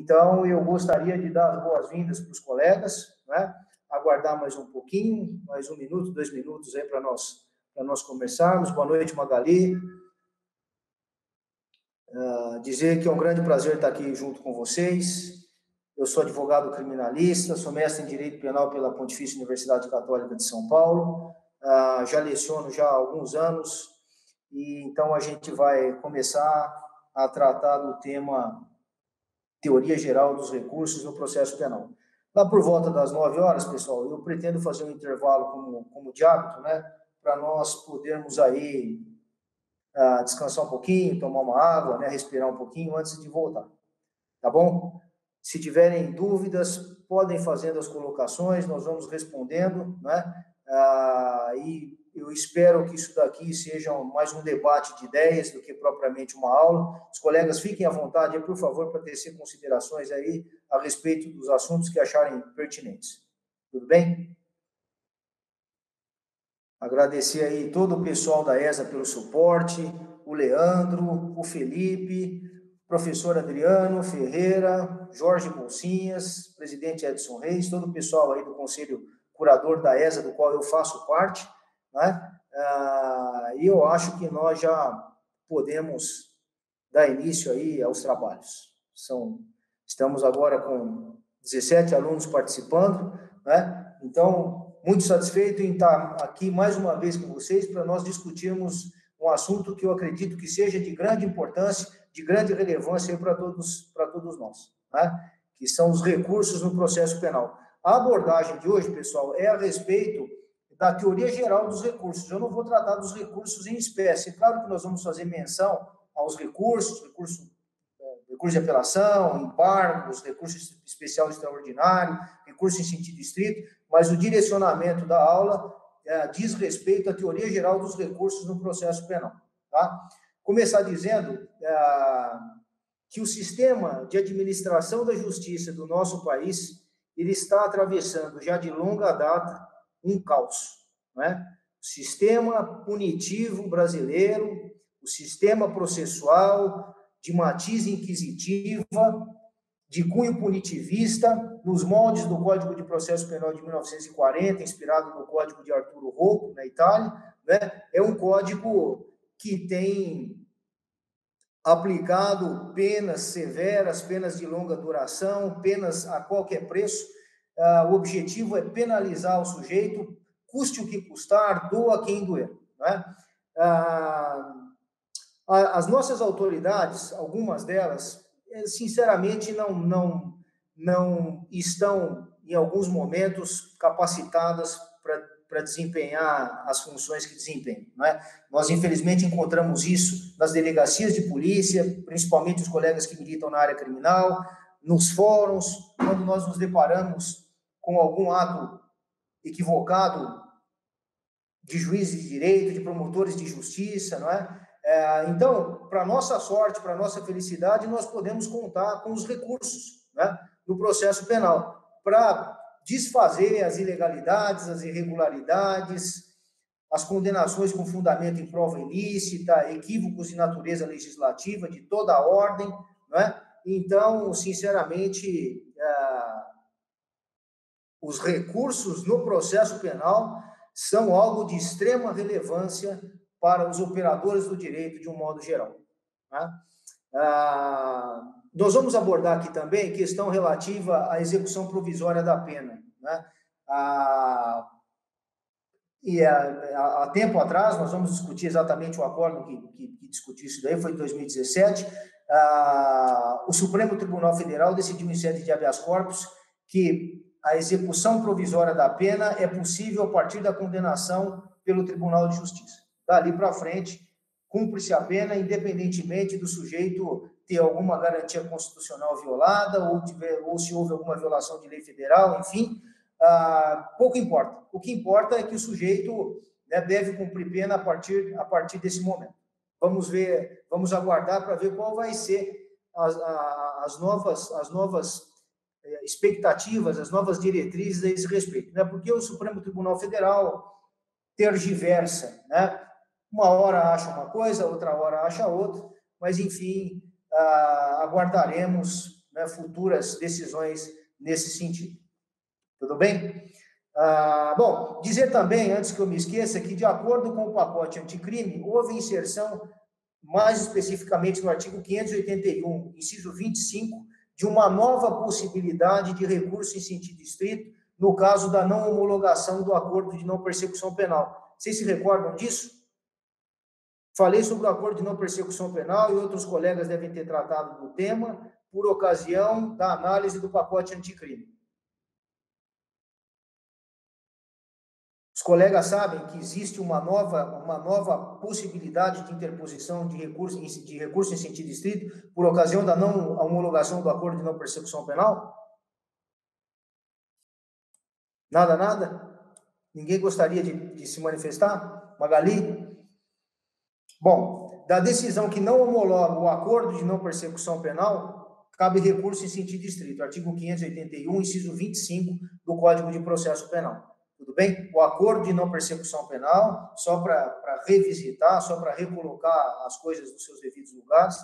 Então, eu gostaria de dar as boas-vindas para os colegas, né? Aguardar mais um pouquinho, mais 1 minuto, 2 minutos aí para nós começarmos. Boa noite, Magali. Dizer que é um grande prazer estar aqui junto com vocês. Eu sou advogado criminalista, sou mestre em Direito Penal pela Pontifícia Universidade Católica de São Paulo, já leciono já há alguns anos, e então a gente vai começar a tratar do tema Teoria Geral dos Recursos no Processo Penal. Lá por volta das 9 horas, pessoal, eu pretendo fazer um intervalo como de hábito, né, para nós podermos aí descansar um pouquinho, tomar uma água, né, respirar um pouquinho antes de voltar. Tá bom? Se tiverem dúvidas, podem fazendo as colocações, nós vamos respondendo, né? E eu espero que isso daqui seja mais um debate de ideias do que propriamente uma aula. Os colegas fiquem à vontade, por favor, para tecer considerações aí a respeito dos assuntos que acharem pertinentes. Tudo bem? Agradecer aí todo o pessoal da ESA pelo suporte, o Leandro, o Felipe, professor Adriano Ferreira, Jorge Bolsinhas, presidente Edson Reis, todo o pessoal aí do Conselho Curador da ESA, do qual eu faço parte, né? E eu acho que nós já podemos dar início aí aos trabalhos. Estamos agora com 17 alunos participando, né? Então, muito satisfeito em estar aqui mais uma vez com vocês para nós discutirmos um assunto que eu acredito que seja de grande importância, de grande relevância para todos nós, né? Que são os recursos no processo penal. A abordagem de hoje, pessoal, é a respeito da teoria geral dos recursos. Eu não vou tratar dos recursos em espécie. Claro que nós vamos fazer menção aos recurso de apelação, embargos, recurso especial extraordinário, recurso em sentido estrito, mas o direcionamento da aula diz respeito à teoria geral dos recursos no processo penal. Tá? Começar dizendo que o sistema de administração da justiça do nosso país ele está atravessando já de longa data um caos. Né? O sistema punitivo brasileiro, o sistema processual de matiz inquisitiva, de cunho punitivista, nos moldes do Código de Processo Penal de 1940, inspirado no Código de Arturo Rocco, na Itália, né? É um código que tem aplicado penas severas, penas de longa duração, penas a qualquer preço. O objetivo é penalizar o sujeito, custe o que custar, doa quem doer. Né? As nossas autoridades, algumas delas, sinceramente, não estão, em alguns momentos, capacitadas para desempenhar as funções que desempenham. Não é? Nós, infelizmente, encontramos isso nas delegacias de polícia, principalmente os colegas que militam na área criminal, nos fóruns, quando nós nos deparamos com algum ato equivocado de juízes de direito, de promotores de justiça, não é? Então, para nossa sorte, para nossa felicidade, nós podemos contar com os recursos, né, no processo penal para desfazer as ilegalidades, as irregularidades, as condenações com fundamento em prova ilícita, equívocos de natureza legislativa de toda a ordem, não é? Então, sinceramente, os recursos no processo penal são algo de extrema relevância para os operadores do direito de um modo geral. Né? Nós vamos abordar aqui também questão relativa à execução provisória da pena. Né? Há tempo atrás, nós vamos discutir exatamente o acordo que discutiu isso daí, foi em 2017, o Supremo Tribunal Federal decidiu em sede de habeas corpus que a execução provisória da pena é possível a partir da condenação pelo Tribunal de Justiça. Dali para frente, cumpre-se a pena, independentemente do sujeito ter alguma garantia constitucional violada ou se houve alguma violação de lei federal, enfim, pouco importa. O que importa é que o sujeito, né, deve cumprir pena a partir desse momento. Vamos aguardar para ver qual vai ser as novas expectativas, as novas diretrizes a esse respeito, né? Porque o Supremo Tribunal Federal tergiversa, né? Uma hora acha uma coisa, outra hora acha outra, mas, enfim, aguardaremos né, futuras decisões nesse sentido. Tudo bem? Bom, dizer também, antes que eu me esqueça, que de acordo com o pacote anticrime, houve inserção, mais especificamente no artigo 581, inciso 25, de uma nova possibilidade de recurso em sentido estrito, no caso da não homologação do acordo de não persecução penal. Vocês se recordam disso? Falei sobre o acordo de não persecução penal e outros colegas devem ter tratado do tema por ocasião da análise do pacote anticrime. Os colegas sabem que existe uma nova possibilidade de interposição de recurso em sentido estrito por ocasião da não homologação do acordo de não persecução penal? Nada? Ninguém gostaria de se manifestar? Magali? Bom, da decisão que não homologa o acordo de não persecução penal, cabe recurso em sentido estrito, artigo 581, inciso 25 do Código de Processo Penal. Tudo bem? O acordo de não persecução penal, só para revisitar, só para recolocar as coisas nos seus devidos lugares,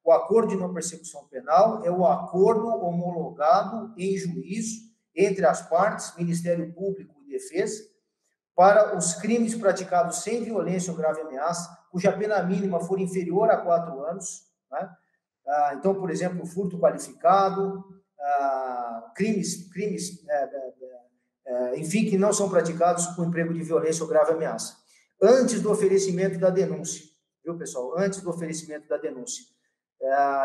o acordo de não persecução penal é o acordo homologado em juízo entre as partes, Ministério Público e Defesa, para os crimes praticados sem violência ou grave ameaça, cuja pena mínima for inferior a 4 anos, né? Então, por exemplo, furto qualificado, enfim, que não são praticados com emprego de violência ou grave ameaça. Antes do oferecimento da denúncia, viu, pessoal? Antes do oferecimento da denúncia.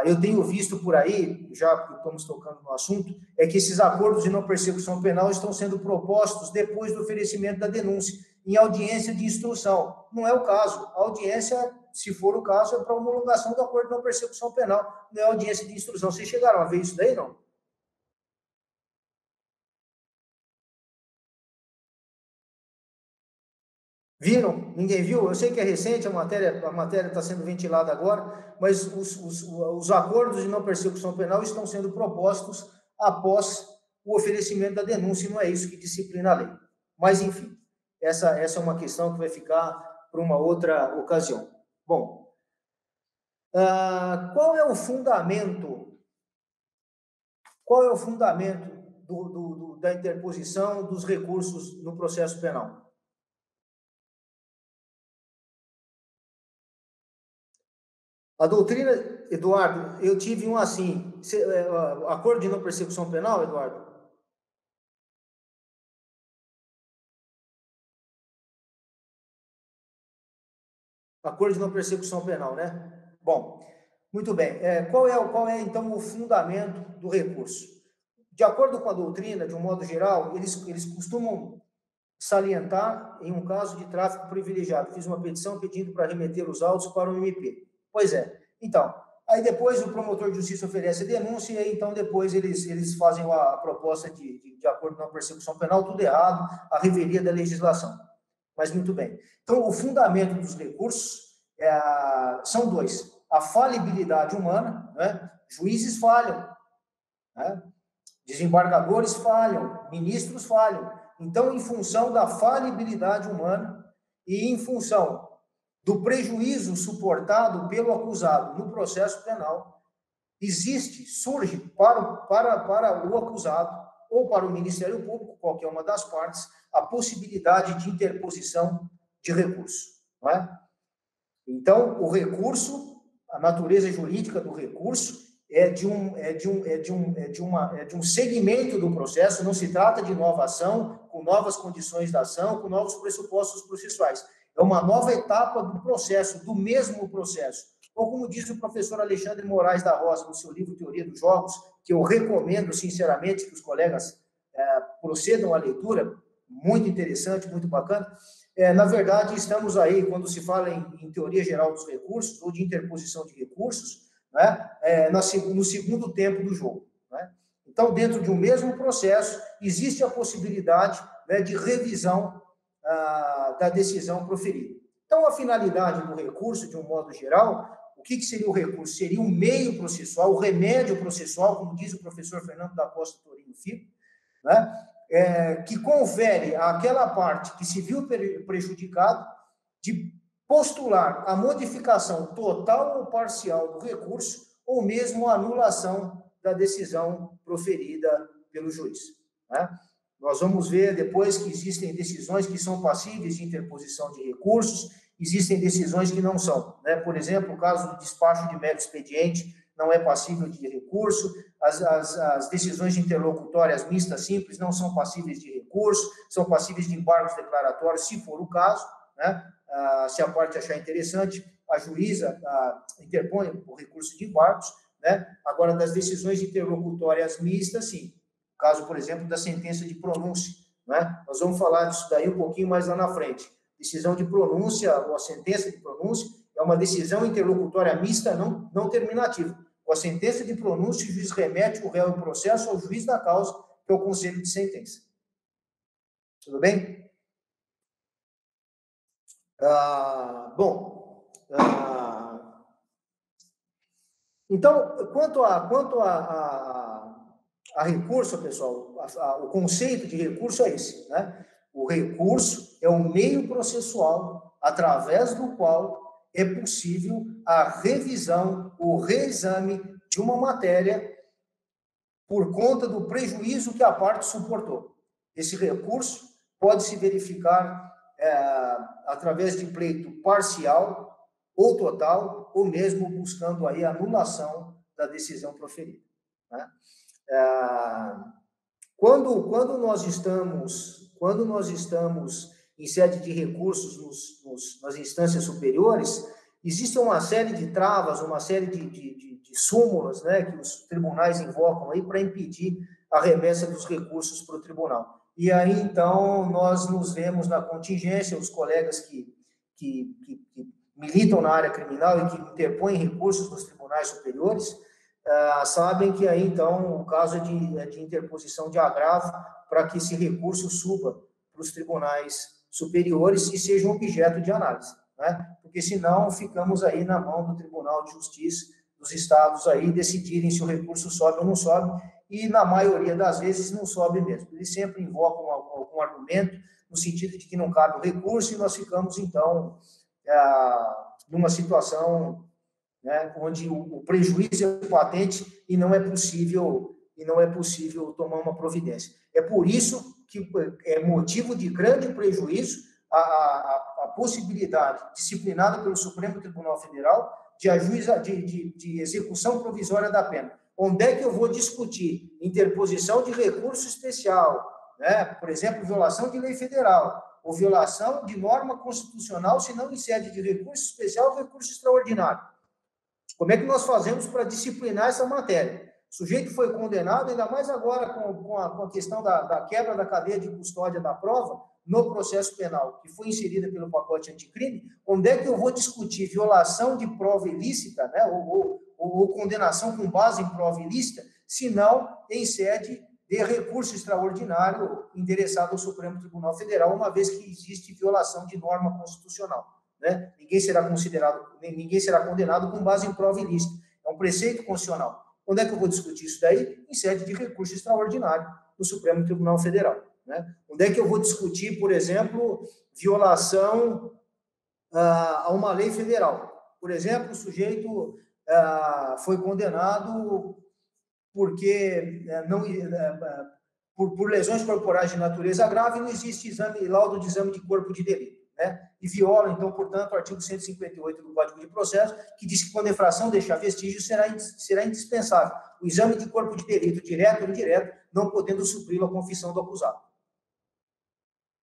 Eu tenho visto por aí, já que estamos tocando no assunto, é que esses acordos de não persecução penal estão sendo propostos depois do oferecimento da denúncia, em audiência de instrução. Não é o caso. A audiência, se for o caso, é para homologação do acordo de não persecução penal, não é audiência de instrução. Vocês chegaram a ver isso daí, não? Viram? Ninguém viu? Eu sei que é recente, a matéria está sendo ventilada agora, mas os acordos de não persecução penal estão sendo propostos após o oferecimento da denúncia, e não é isso que disciplina a lei. Mas, enfim, essa é uma questão que vai ficar para uma outra ocasião. Bom, qual é o fundamento da interposição dos recursos no processo penal? A doutrina, Eduardo, eu tive um assim, acordo de não persecução penal, Eduardo? Acordo de não persecução penal, né? Bom, muito bem. Qual é, então, o fundamento do recurso? De acordo com a doutrina, de um modo geral, eles costumam salientar em um caso de tráfico privilegiado. Fiz uma petição pedindo para remeter os autos para o MP. Pois é. Então, aí depois o promotor de justiça oferece a denúncia e aí, então, depois eles fazem a proposta de acordo com a persecução penal, tudo errado, a revelia da legislação. Mas, muito bem. Então, o fundamento dos recursos são dois. A falibilidade humana, né? Juízes falham, né? Desembargadores falham, ministros falham. Então, em função da falibilidade humana e em função do prejuízo suportado pelo acusado no processo penal, surge para o acusado ou para o Ministério Público, qualquer uma das partes, a possibilidade de interposição de recurso. Não é? Então, o recurso, a natureza jurídica do recurso é de um segmento do processo, não se trata de nova ação, com novas condições da ação, com novos pressupostos processuais. É uma nova etapa do processo, do mesmo processo. Ou como diz o professor Alexandre Moraes da Rosa, no seu livro Teoria dos Jogos, que eu recomendo sinceramente que os colegas procedam à leitura, muito interessante, muito bacana. Na verdade, estamos aí, quando se fala em teoria geral dos recursos, ou de interposição de recursos, né, no segundo tempo do jogo. Né? Então, dentro de um mesmo processo, existe a possibilidade, né, de revisão da decisão proferida. Então, a finalidade do recurso, de um modo geral, o que seria o recurso? Seria um meio processual, o remédio processual, como diz o professor Fernando da Costa Torino Filho, né, que confere àquela parte que se viu prejudicada de postular a modificação total ou parcial do recurso ou mesmo a anulação da decisão proferida pelo juiz, né? Nós vamos ver depois que existem decisões que são passíveis de interposição de recursos, existem decisões que não são, né? Por exemplo, o caso do despacho de mero expediente não é passível de recurso, as decisões de interlocutórias mistas simples não são passíveis de recurso, são passíveis de embargos declaratórios, se for o caso, né? Se a parte achar interessante, a juíza interpõe o recurso de embargos, né? Agora, das decisões de interlocutórias mistas, sim. O caso, por exemplo, da sentença de pronúncia, né? Nós vamos falar disso daí um pouquinho mais lá na frente. Decisão de pronúncia, ou a sentença de pronúncia, é uma decisão interlocutória mista não terminativa. Com a sentença de pronúncia, o juiz remete o réu em processo ao juiz da causa, que é o conselho de sentença. Tudo bem? Então, quanto a recurso, pessoal, o conceito de recurso é esse, né? O recurso é um meio processual através do qual é possível a revisão, o reexame de uma matéria por conta do prejuízo que a parte suportou. Esse recurso pode se verificar através de pleito parcial ou total, ou mesmo buscando aí a anulação da decisão proferida, né? Quando nós estamos em sede de recursos nas instâncias superiores, existe uma série de travas, uma série de súmulas, né, que os tribunais invocam aí para impedir a remessa dos recursos para o tribunal. E aí, então, nós nos vemos na contingência, os colegas que militam na área criminal e que interpõem recursos nos tribunais superiores, sabem que aí, então, o caso é de interposição de agravo para que esse recurso suba para os tribunais superiores e seja um objeto de análise, né? Porque senão ficamos aí na mão do Tribunal de Justiça dos estados aí decidirem se o recurso sobe ou não sobe, e na maioria das vezes não sobe mesmo. Eles sempre invocam algum argumento no sentido de que não cabe o recurso e nós ficamos, então, numa situação, né, onde o prejuízo é patente e não é possível tomar uma providência. É por isso que é motivo de grande prejuízo a possibilidade disciplinada pelo Supremo Tribunal Federal de execução provisória da pena. Onde é que eu vou discutir interposição de recurso especial, né? Por exemplo, violação de lei federal, ou violação de norma constitucional, se não em sede de recurso especial ou recurso extraordinário? Como é que nós fazemos para disciplinar essa matéria? O sujeito foi condenado, ainda mais agora com a questão da quebra da cadeia de custódia da prova no processo penal, que foi inserida pelo pacote anticrime. Onde é que eu vou discutir violação de prova ilícita, né, ou condenação com base em prova ilícita, se não em sede de recurso extraordinário endereçado ao Supremo Tribunal Federal, uma vez que existe violação de norma constitucional, né? Ninguém será condenado com base em prova ilícita. É um preceito constitucional. Onde é que eu vou discutir isso daí? Em sede de recurso extraordinário no Supremo Tribunal Federal, né? Onde é que eu vou discutir, por exemplo, violação a uma lei federal? Por exemplo, o sujeito foi condenado porque por lesões corporais de natureza grave, não existe laudo de exame de corpo de delito, né? E viola, então, portanto, o artigo 158 do Código de Processo, que diz que quando a infração deixar vestígio, será indispensável o exame de corpo de delito, direto ou indireto, não podendo supri-lo a confissão do acusado.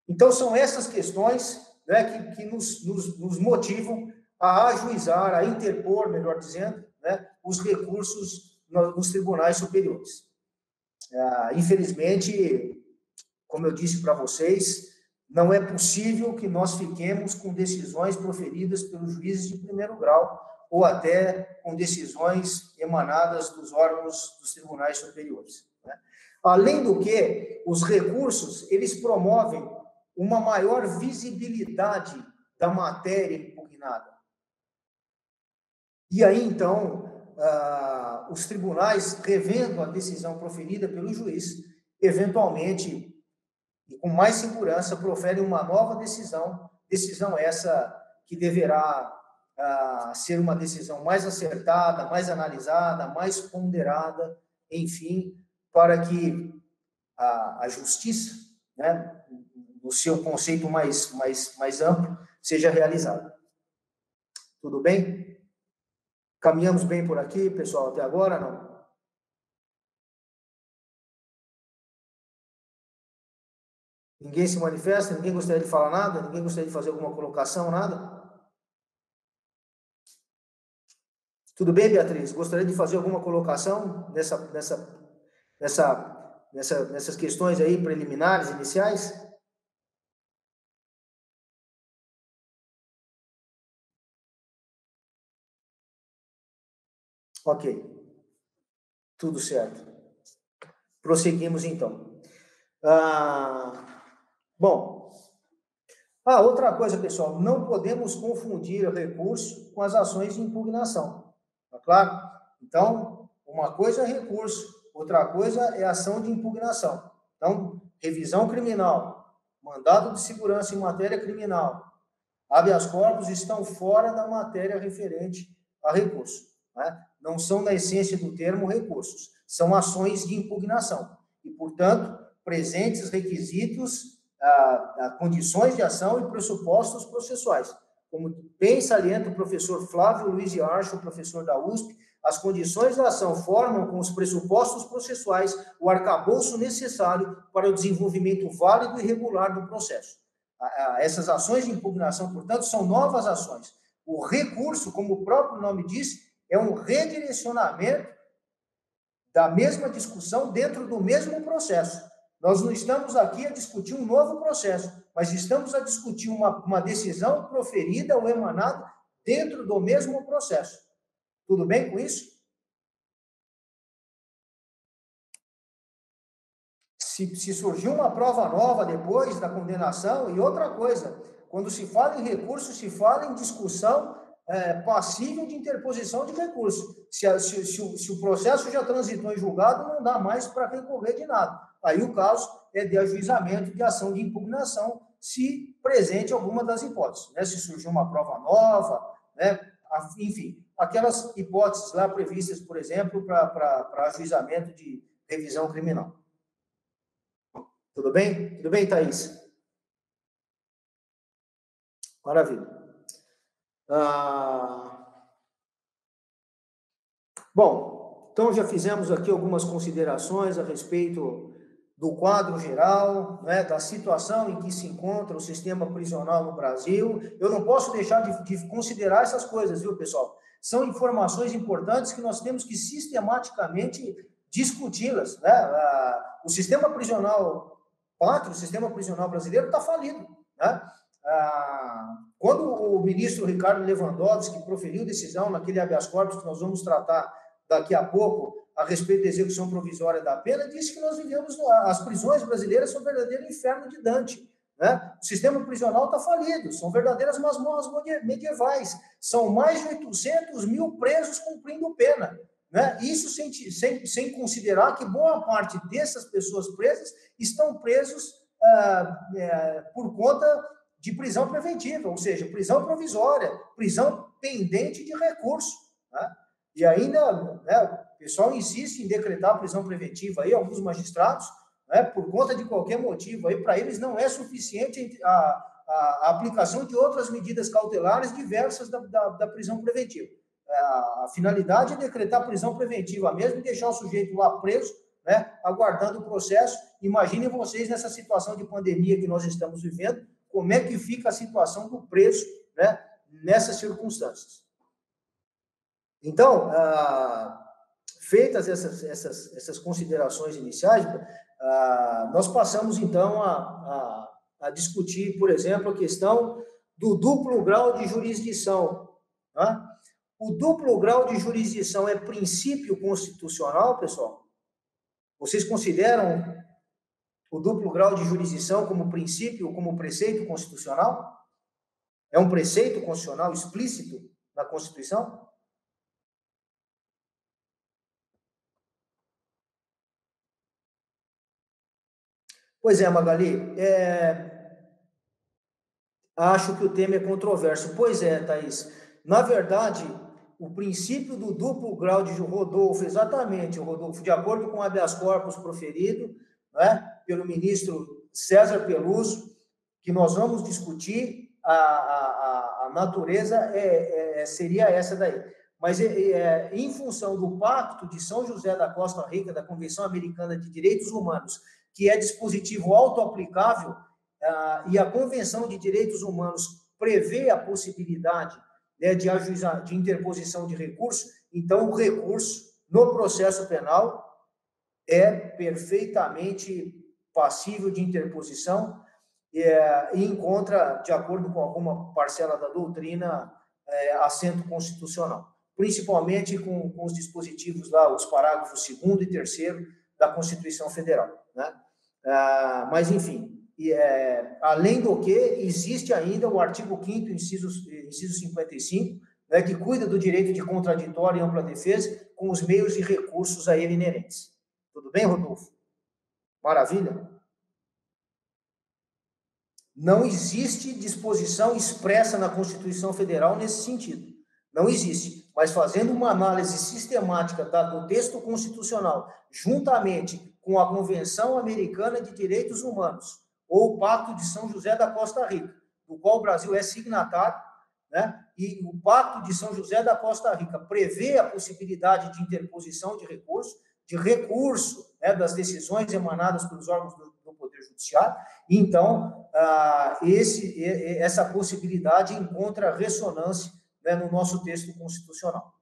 Então, são essas questões, né, que nos motivam a ajuizar, a interpor, melhor dizendo, né, os recursos nos tribunais superiores. Infelizmente, como eu disse para vocês, não é possível que nós fiquemos com decisões proferidas pelos juízes de primeiro grau ou até com decisões emanadas dos órgãos dos tribunais superiores, né? Além do que, os recursos, eles promovem uma maior visibilidade da matéria impugnada. E aí, então, os tribunais, revendo a decisão proferida pelo juiz, eventualmente, e com mais segurança, proferem uma nova decisão essa que deverá ser uma decisão mais acertada, mais analisada, mais ponderada enfim, para que a justiça, né, no seu conceito mais amplo, seja realizada. Tudo bem? Caminhamos bem por aqui, pessoal, até agora, não? Ninguém se manifesta? Ninguém gostaria de falar nada? Ninguém gostaria de fazer alguma colocação, nada? Tudo bem, Beatriz? Gostaria de fazer alguma colocação nessas questões aí preliminares, iniciais? Ok, tudo certo. Prosseguimos então. Bom, outra coisa, pessoal, não podemos confundir o recurso com as ações de impugnação, tá claro? Então, uma coisa é recurso, outra coisa é ação de impugnação. Então, revisão criminal, mandado de segurança em matéria criminal, habeas corpus estão fora da matéria referente a recurso, né? Não são, na essência do termo, recursos, são ações de impugnação. E, portanto, presentes requisitos, condições de ação e pressupostos processuais. Como bem salienta o professor Flávio Luiz de Archo, professor da USP, as condições da ação formam, com os pressupostos processuais, o arcabouço necessário para o desenvolvimento válido e regular do processo. Essas ações de impugnação, portanto, são novas ações. O recurso, como o próprio nome diz, é um redirecionamento da mesma discussão dentro do mesmo processo. Nós não estamos aqui a discutir um novo processo, mas estamos a discutir uma decisão proferida ou emanada dentro do mesmo processo. Tudo bem com isso? Se surgir uma prova nova depois da condenação, e outra coisa, quando se fala em recurso, se fala em discussão passível de interposição de recurso. Se o processo já transitou em julgado, não dá mais para recorrer de nada. Aí o caso é de ajuizamento de ação de impugnação, se presente alguma das hipóteses, né? Se surgir uma prova nova, né? Enfim, aquelas hipóteses lá previstas, por exemplo, para ajuizamento de revisão criminal. Tudo bem? Tudo bem, Thaís? Maravilha. Bom, então já fizemos aqui algumas considerações a respeito do quadro geral, né, da situação em que se encontra o sistema prisional no Brasil. Eu não posso deixar de considerar essas coisas, viu, pessoal? São informações importantes que nós temos que sistematicamente discuti-las, né? O sistema prisional o sistema prisional brasileiro está falido, né? Quando o ministro Ricardo Lewandowski proferiu decisão naquele habeas corpus que nós vamos tratar daqui a pouco a respeito da execução provisória da pena, disse que nós vivemos, as prisões brasileiras são um verdadeiro inferno de Dante, né? O sistema prisional está falido, são verdadeiras masmorras medievais, são mais de 800 mil presos cumprindo pena, né? Isso sem considerar que boa parte dessas pessoas presas estão presos por conta de prisão preventiva, ou seja, prisão provisória, prisão pendente de recurso, né? E ainda, né, o pessoal insiste em decretar prisão preventiva, aí alguns magistrados, né, por conta de qualquer motivo, aí para eles não é suficiente a aplicação de outras medidas cautelares diversas da prisão preventiva. A finalidade é decretar prisão preventiva mesmo e deixar o sujeito lá preso, né, aguardando o processo. Imaginem vocês nessa situação de pandemia que nós estamos vivendo, como é que fica a situação do preso, né, nessas circunstâncias. Então, feitas essas considerações iniciais, nós passamos, então, a discutir, por exemplo, a questão do duplo grau de jurisdição. Né? O duplo grau de jurisdição é princípio constitucional, pessoal? Vocês consideram o duplo grau de jurisdição como princípio, como preceito constitucional? É um preceito constitucional explícito na Constituição? Pois é, Magali, acho que o tema é controverso. Pois é, Thaís. Na verdade, o princípio do duplo grau de Rodolfo, exatamente, Rodolfo, de acordo com o habeas corpus proferido, né, pelo ministro César Peluso, que nós vamos discutir, a natureza seria essa daí. Mas em função do Pacto de São José da Costa Rica, da Convenção Americana de Direitos Humanos, que é dispositivo autoaplicável, e a Convenção de Direitos Humanos prevê a possibilidade, né, de interposição de recurso, então o recurso no processo penal é perfeitamente passível de interposição e encontra, de acordo com alguma parcela da doutrina, assento constitucional, principalmente com os dispositivos lá, os parágrafos 2º e 3º da Constituição Federal, né? Mas, enfim, além do que, existe ainda o artigo 5º, inciso 55, né, que cuida do direito de contraditório e ampla defesa com os meios e recursos a ele inerentes. Tudo bem, Rodolfo? Maravilha? Não existe disposição expressa na Constituição Federal nesse sentido. Não existe. Mas fazendo uma análise sistemática do texto constitucional, juntamente com a Convenção Americana de Direitos Humanos, ou o Pacto de São José da Costa Rica, do qual o Brasil é signatário, né? E o Pacto de São José da Costa Rica prevê a possibilidade de interposição de recurso, né, das decisões emanadas pelos órgãos do Poder Judiciário. Então, essa possibilidade encontra ressonância, né, no nosso texto constitucional.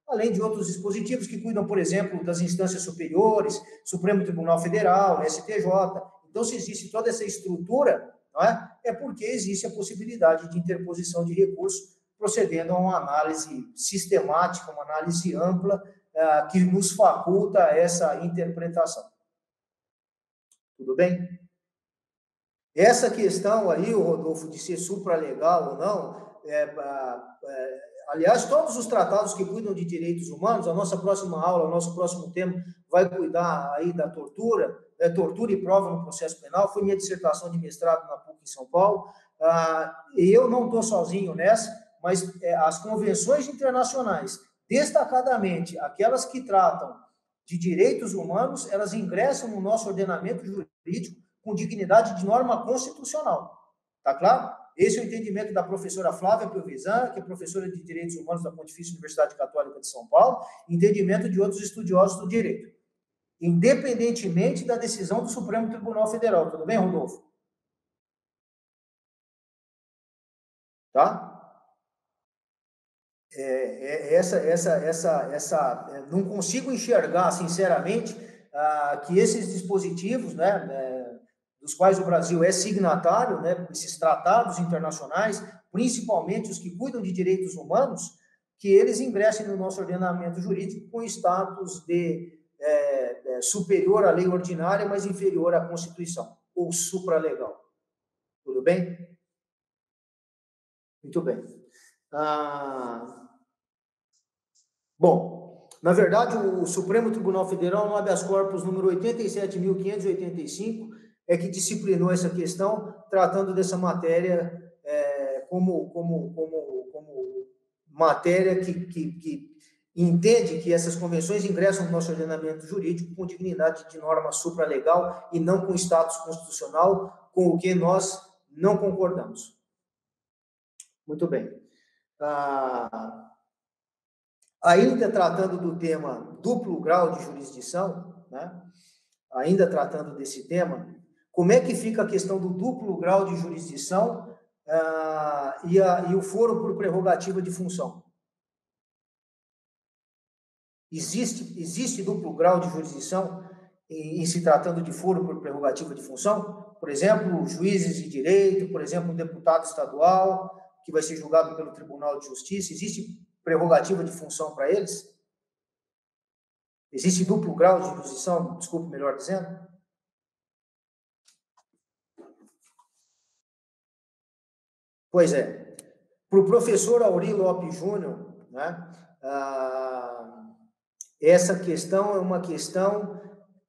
Além de outros dispositivos que cuidam, por exemplo, das instâncias superiores, Supremo Tribunal Federal, STJ. Então, se existe toda essa estrutura, não é porque existe a possibilidade de interposição de recurso, procedendo a uma análise sistemática, uma análise ampla, que nos faculta essa interpretação. Tudo bem? Essa questão aí, Rodolfo, de ser supralegal ou não, aliás, todos os tratados que cuidam de direitos humanos, a nossa próxima aula, o nosso próximo tema vai cuidar aí da tortura, tortura e prova no processo penal, foi minha dissertação de mestrado na PUC em São Paulo, e eu não estou sozinho nessa, mas as convenções internacionais, destacadamente aquelas que tratam de direitos humanos, elas ingressam no nosso ordenamento jurídico com dignidade de norma constitucional. Tá claro? Esse é o entendimento da professora Flávia Piovesan, que é professora de Direitos Humanos da Pontifícia Universidade Católica de São Paulo, entendimento de outros estudiosos do direito, independentemente da decisão do Supremo Tribunal Federal. Tudo bem, Rodolfo? Tá? Não consigo enxergar, sinceramente, que esses dispositivos, né, dos quais o Brasil é signatário, né, esses tratados internacionais, principalmente os que cuidam de direitos humanos, que eles ingressem no nosso ordenamento jurídico com status de superior à lei ordinária, mas inferior à Constituição, ou supralegal. Tudo bem? Muito bem. Bom, na verdade, o Supremo Tribunal Federal, no habeas corpus número 87.585, é que disciplinou essa questão, tratando dessa matéria como matéria que entende que essas convenções ingressam no nosso ordenamento jurídico com dignidade de norma supralegal e não com status constitucional, com o que nós não concordamos. Muito bem. Ainda tratando do tema duplo grau de jurisdição, né? Ainda tratando desse tema, como é que fica a questão do duplo grau de jurisdição e o foro por prerrogativa de função? Existe duplo grau de jurisdição em se tratando de foro por prerrogativa de função? Por exemplo, juízes de direito, por exemplo, um deputado estadual que vai ser julgado pelo Tribunal de Justiça, existe prerrogativa de função para eles? Existe duplo grau de jurisdição, desculpe, melhor dizendo? Pois é. Para o professor Auri Lopes Júnior, né, essa questão é uma questão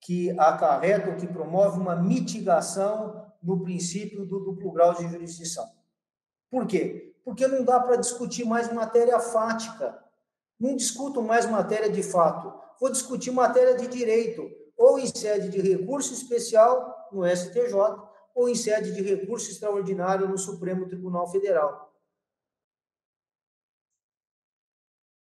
que acarreta ou que promove uma mitigação no princípio do duplo grau de jurisdição. Por quê? Porque não dá para discutir mais matéria fática. não discuto mais matéria de fato, vou discutir matéria de direito, ou em sede de recurso especial no STJ, ou em sede de recurso extraordinário no Supremo Tribunal Federal.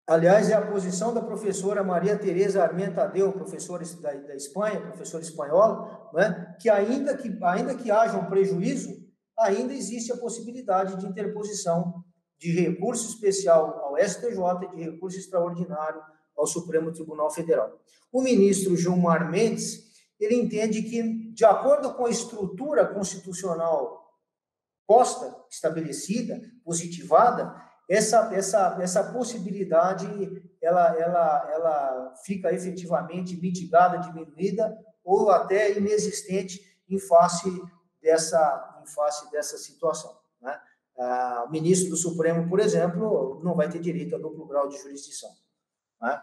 Aliás, é a posição da professora Maria Teresa Armentadeu, professora da Espanha, professora espanhola, né, que ainda que haja um prejuízo, ainda existe a possibilidade de interposição de recurso especial ao STJ e de recurso extraordinário ao Supremo Tribunal Federal. O ministro Gilmar Mendes, ele entende que, de acordo com a estrutura constitucional posta, estabelecida, positivada, essa possibilidade ela fica efetivamente mitigada, diminuída ou até inexistente em face dessa situação, né? O ministro do Supremo, por exemplo, não vai ter direito a duplo grau de jurisdição, né?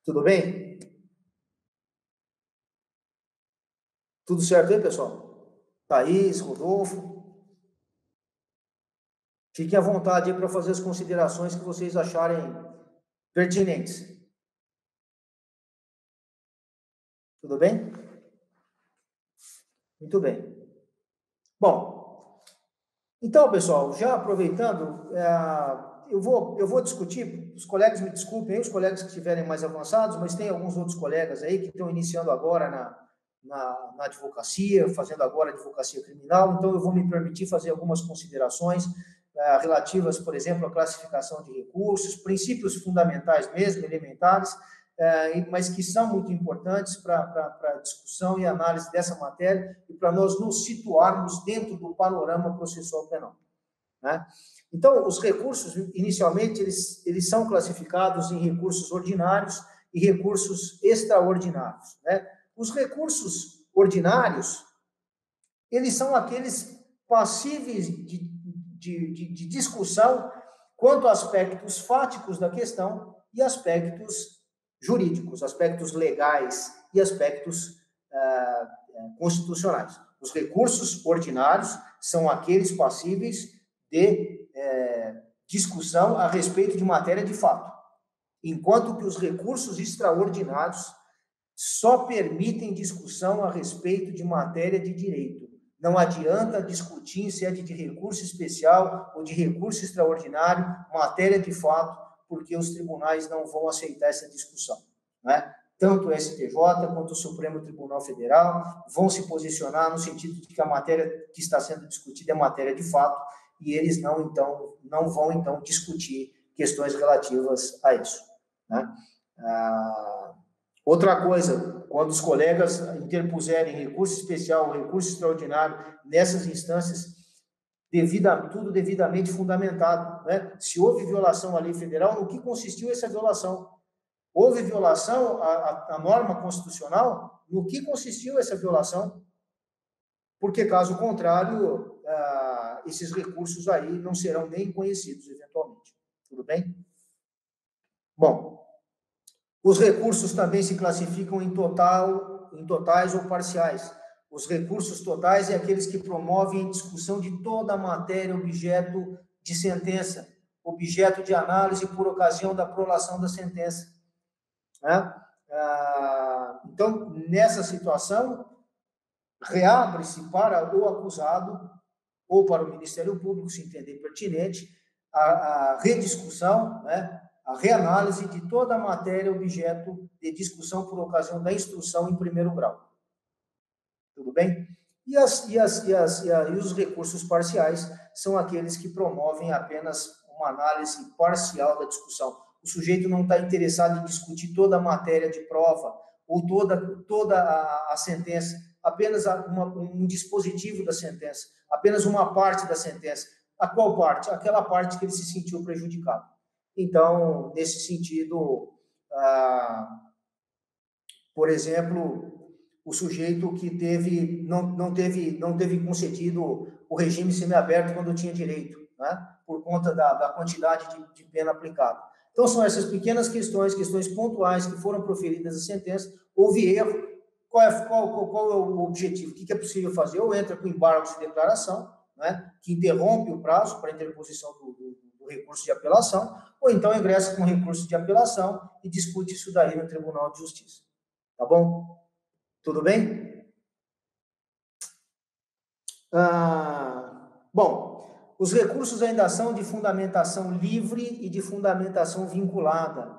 Tudo bem? Tudo certo aí, pessoal? Thaís, Rodolfo? Fiquem à vontade aí para fazer as considerações que vocês acharem pertinentes. Tudo bem? Muito bem. Bom, então, pessoal, já aproveitando, eu vou discutir, os colegas me desculpem, os colegas que estiverem mais avançados, mas tem alguns outros colegas aí que estão iniciando agora na advocacia, fazendo agora advocacia criminal, então eu vou me permitir fazer algumas considerações relativas, por exemplo, à classificação de recursos, princípios fundamentais mesmo, elementares, mas que são muito importantes para a discussão e análise dessa matéria e para nós nos situarmos dentro do panorama processual penal, né? Então, os recursos, inicialmente, eles são classificados em recursos ordinários e recursos extraordinários, né? Os recursos ordinários, eles são aqueles passíveis de discussão quanto a aspectos fáticos da questão e aspectos jurídicos, aspectos legais e aspectos constitucionais. Os recursos ordinários são aqueles passíveis de discussão a respeito de matéria de fato, enquanto que os recursos extraordinários só permitem discussão a respeito de matéria de direito. Não adianta discutir em sede de recurso especial ou de recurso extraordinário matéria de fato, porque os tribunais não vão aceitar essa discussão, né? Tanto o STJ quanto o Supremo Tribunal Federal vão se posicionar no sentido de que a matéria que está sendo discutida é matéria de fato e eles não vão discutir questões relativas a isso, né? Outra coisa, quando os colegas interpuserem recurso especial ou recurso extraordinário nessas instâncias, tudo devidamente fundamentado, né? Se houve violação à lei federal, no que consistiu essa violação? Houve violação à norma constitucional? No que consistiu essa violação? Porque, caso contrário, esses recursos aí não serão nem conhecidos, eventualmente. Tudo bem? Bom, os recursos também se classificam em totais ou parciais. Os recursos totais é aqueles que promovem a discussão de toda a matéria objeto de sentença, objeto de análise por ocasião da prolação da sentença, né? Então, nessa situação, reabre-se para o acusado ou para o Ministério Público, se entender pertinente, a rediscussão, né? A reanálise de toda a matéria objeto de discussão por ocasião da instrução em primeiro grau. Tudo bem? E os recursos parciais são aqueles que promovem apenas uma análise parcial da discussão. O sujeito não está interessado em discutir toda a matéria de prova ou toda a sentença, apenas um dispositivo da sentença, apenas uma parte da sentença. A qual parte? Aquela parte que ele se sentiu prejudicado. Então, nesse sentido, por exemplo, o sujeito que não teve concedido o regime semiaberto quando tinha direito, né? Por conta da quantidade de pena aplicada. Então, são essas pequenas questões pontuais que foram proferidas a sentença, houve erro, qual é o objetivo? O que é possível fazer? Ou entra com embargo de declaração, né? Que interrompe o prazo para interposição do recurso de apelação, ou então ingressa com recurso de apelação e discute isso daí no Tribunal de Justiça. Tá bom? Tudo bem? Bom, os recursos ainda são de fundamentação livre e de fundamentação vinculada.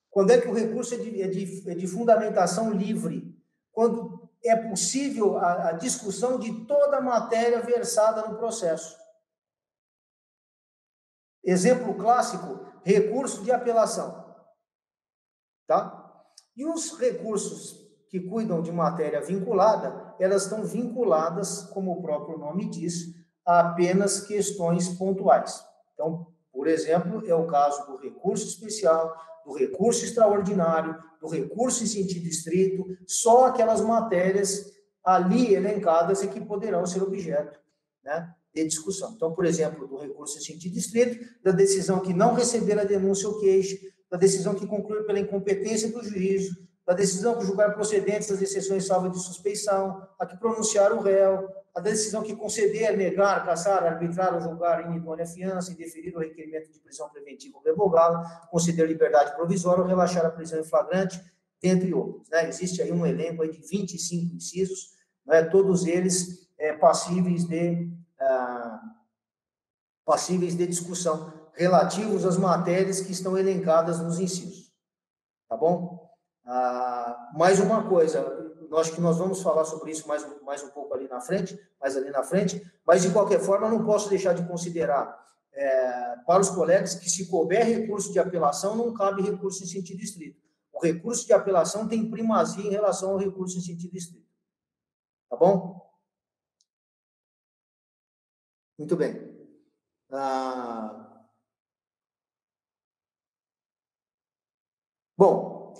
Quando é que o recurso é de fundamentação livre? Quando é possível a discussão de toda a matéria versada no processo. Exemplo clássico, recurso de apelação. Tá? E os recursos que cuidam de matéria vinculada, elas estão vinculadas, como o próprio nome diz, a apenas questões pontuais. Então, por exemplo, é o caso do recurso especial, do recurso extraordinário, do recurso em sentido estrito, só aquelas matérias ali elencadas é que poderão ser objeto, né, de discussão. Então, por exemplo, do recurso em sentido estrito, da decisão que não receber a denúncia ou queixa, da decisão que concluir pela incompetência do juízo, da decisão que julgar procedentes as exceções salvas de suspeição, a que pronunciar o réu, a decisão que conceder, negar, cassar, arbitrar ou julgar inidônea fiança, indeferir o requerimento de prisão preventiva ou revogá-la, conceder liberdade provisória ou relaxar a prisão em flagrante, dentre outros. Né? Existe aí um elenco aí de 25 incisos, né? Todos eles passíveis de discussão, relativos às matérias que estão elencadas nos incisos. Tá bom? Mais uma coisa, acho que nós vamos falar sobre isso mais um pouco ali na frente, mas de qualquer forma eu não posso deixar de considerar para os colegas que se couber recurso de apelação, não cabe recurso em sentido estrito. O recurso de apelação tem primazia em relação ao recurso em sentido estrito. Tá bom? Muito bem. Bom,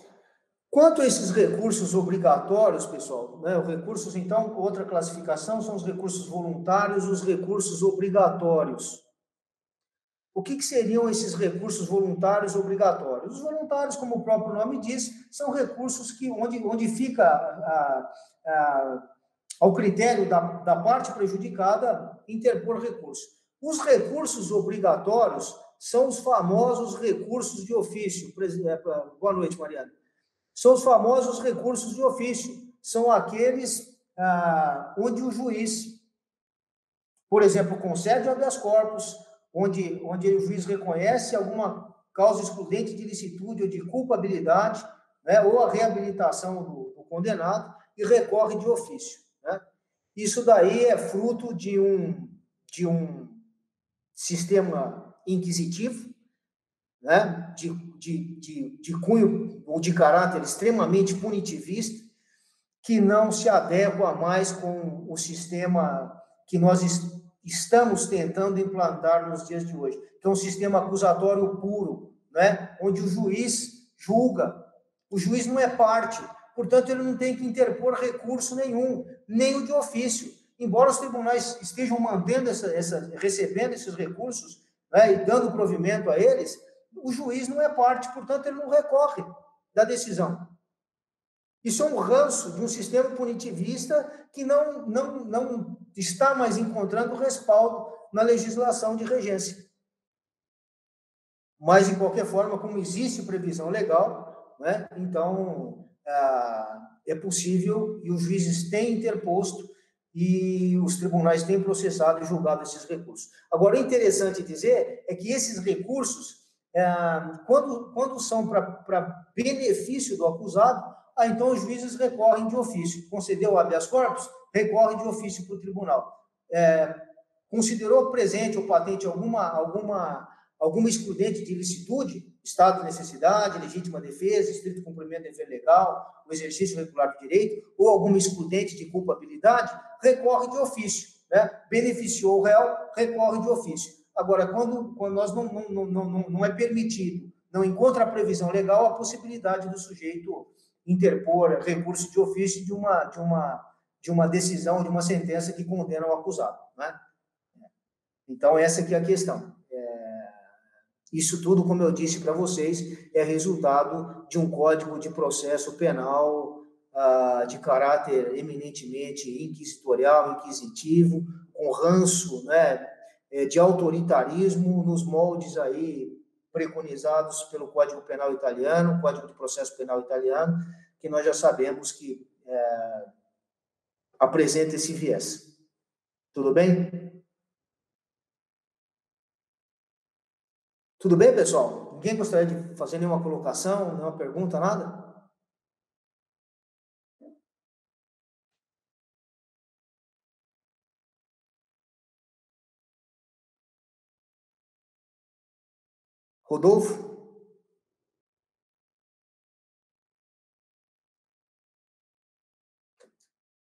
quanto a esses recursos obrigatórios, pessoal, né, os recursos, então, outra classificação são os recursos voluntários, os recursos obrigatórios. O que seriam esses recursos voluntários obrigatórios? Os voluntários, como o próprio nome diz, são recursos que onde fica ao critério da parte prejudicada interpor recurso. Os recursos obrigatórios são os famosos recursos de ofício. Boa noite, Mariana. São os famosos recursos de ofício. São aqueles onde o juiz, por exemplo, concede habeas corpus, onde o juiz reconhece alguma causa excludente de ilicitude ou de culpabilidade, né, ou a reabilitação do condenado, e recorre de ofício. Né? Isso daí é fruto de um sistema inquisitivo, né, de cunho ou de caráter extremamente punitivista, que não se adequa mais com o sistema que nós estamos tentando implantar nos dias de hoje, que é um sistema acusatório puro, né, onde o juiz julga. O juiz não é parte, portanto, ele não tem que interpor recurso nenhum, nem o de ofício. Embora os tribunais estejam mantendo recebendo esses recursos, né, e dando provimento a eles, o juiz não é parte, portanto, ele não recorre da decisão. Isso é um ranço de um sistema punitivista que não está mais encontrando respaldo na legislação de regência. Mas, de qualquer forma, como existe previsão legal, né, então é possível, e os juízes têm interposto, e os tribunais têm processado e julgado esses recursos. Agora, é interessante dizer é que esses recursos, quando são para benefício do acusado, então os juízes recorrem de ofício. Concedeu habeas corpus, recorre de ofício para o tribunal. Considerou presente ou patente alguma excludente de ilicitude, estado de necessidade, legítima defesa, estrito cumprimento do dever legal, o exercício regular do direito, ou alguma excludente de culpabilidade, recorre de ofício. Né? Beneficiou o réu, recorre de ofício. Agora, quando nós não é permitido, não encontra a previsão legal, a possibilidade do sujeito interpor recurso de ofício de uma decisão, de uma sentença que condena o acusado. Né? Então, essa aqui é a questão. Isso tudo, como eu disse para vocês, é resultado de um Código de Processo Penal de caráter eminentemente inquisitorial, inquisitivo, com ranço, né, de autoritarismo nos moldes aí preconizados pelo Código Penal italiano, Código de Processo Penal italiano, que nós já sabemos que apresenta esse viés. Tudo bem? Tudo bem, pessoal? Ninguém gostaria de fazer nenhuma colocação, nenhuma pergunta, nada? Rodolfo?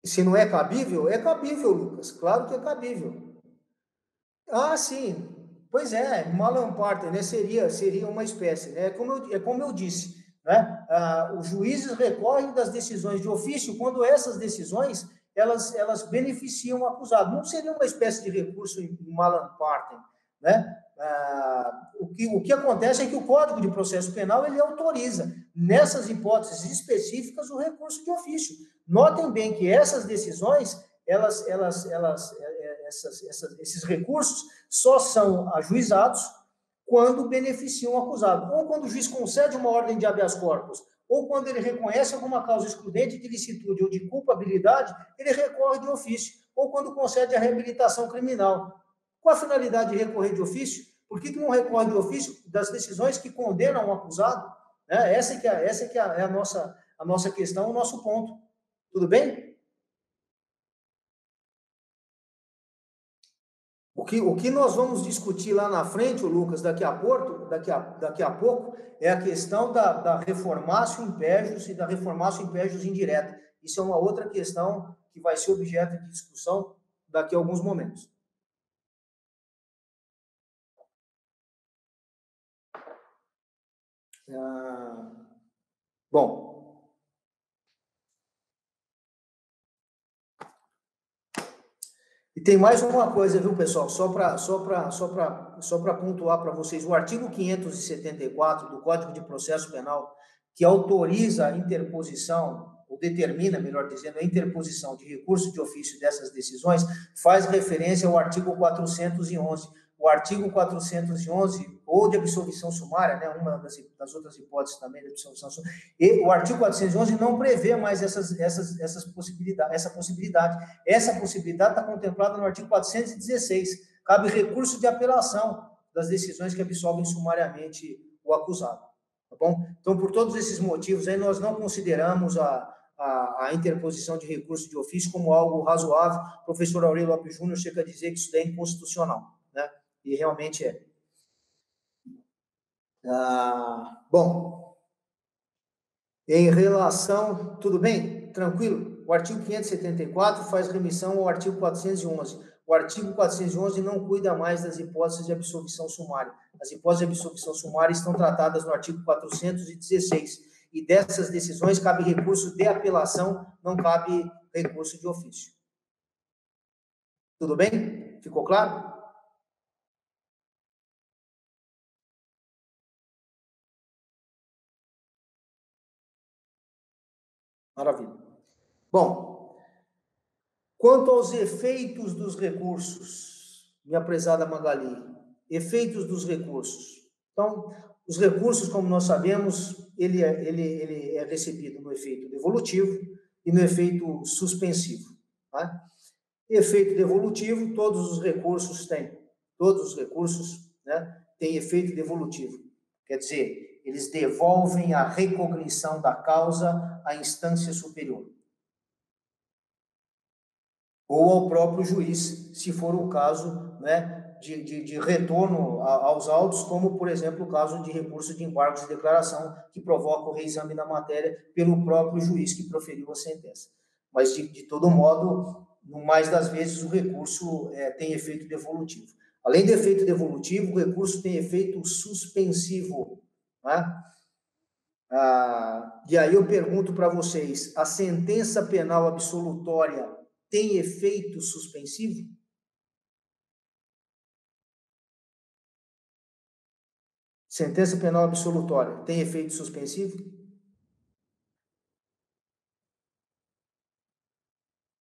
Se não é cabível, Lucas. Claro que é cabível. Ah, sim. Pois é, Malam Partem, né? Seria uma espécie, né? Como eu disse, né? Os juízes recorrem das decisões de ofício quando essas decisões elas beneficiam o acusado. Não seria uma espécie de recurso em Malam Partem, né? O que acontece é que o Código de Processo Penal ele autoriza, nessas hipóteses específicas, o recurso de ofício. Notem bem que essas decisões, esses recursos só são ajuizados quando beneficiam o acusado, ou quando o juiz concede uma ordem de habeas corpus, ou quando ele reconhece alguma causa excludente de licitude ou de culpabilidade, ele recorre de ofício, ou quando concede a reabilitação criminal. Qual a finalidade de recorrer de ofício? Por que não recorre de ofício das decisões que condenam o acusado? Né? Essa que é a nossa questão, o nosso ponto. Tudo bem? O que nós vamos discutir lá na frente, Lucas, daqui a pouco, é a questão da reformatio impégios e da reformatio impégios indireta. Isso é uma outra questão que vai ser objeto de discussão daqui a alguns momentos. Bom. E tem mais uma coisa, viu, pessoal? Só para pontuar para vocês, o artigo 574 do Código de Processo Penal, que autoriza a interposição, ou determina, melhor dizendo, a interposição de recurso de ofício dessas decisões, faz referência ao artigo 411. O artigo 411, ou de absolvição sumária, né, uma das outras hipóteses também de absolvição sumária, e o artigo 411 não prevê mais essa possibilidade. Essa possibilidade está contemplada no artigo 416. Cabe recurso de apelação das decisões que absolvem sumariamente o acusado. Tá bom? Então, por todos esses motivos, aí nós não consideramos a interposição de recurso de ofício como algo razoável. O professor Aurélio Lopes Júnior chega a dizer que isso é inconstitucional, né? E realmente é. Bom, em relação... Tudo bem? Tranquilo? O artigo 574 faz remissão ao artigo 411. O artigo 411 não cuida mais das hipóteses de absolvição sumária. As hipóteses de absolvição sumária estão tratadas no artigo 416. E dessas decisões cabe recurso de apelação, não cabe recurso de ofício. Tudo bem? Ficou claro? Maravilha. Bom, quanto aos efeitos dos recursos, minha prezada Magali, efeitos dos recursos. Então, os recursos, como nós sabemos, ele é recebido no efeito devolutivo e no efeito suspensivo. Tá? Efeito devolutivo, todos os recursos têm. Todos os recursos, né, têm efeito devolutivo. Quer dizer, eles devolvem a recognição da causa à instância superior. Ou ao próprio juiz, se for o caso, né, de retorno aos autos, como, por exemplo, o caso de recurso de embargos de declaração, que provoca o reexame da matéria pelo próprio juiz que proferiu a sentença. Mas, de todo modo, no mais das vezes, o recurso tem efeito devolutivo. Além do efeito devolutivo, o recurso tem efeito suspensivo. Né? E aí eu pergunto para vocês, a sentença penal absolutória tem efeito suspensivo? Sentença penal absolutória tem efeito suspensivo?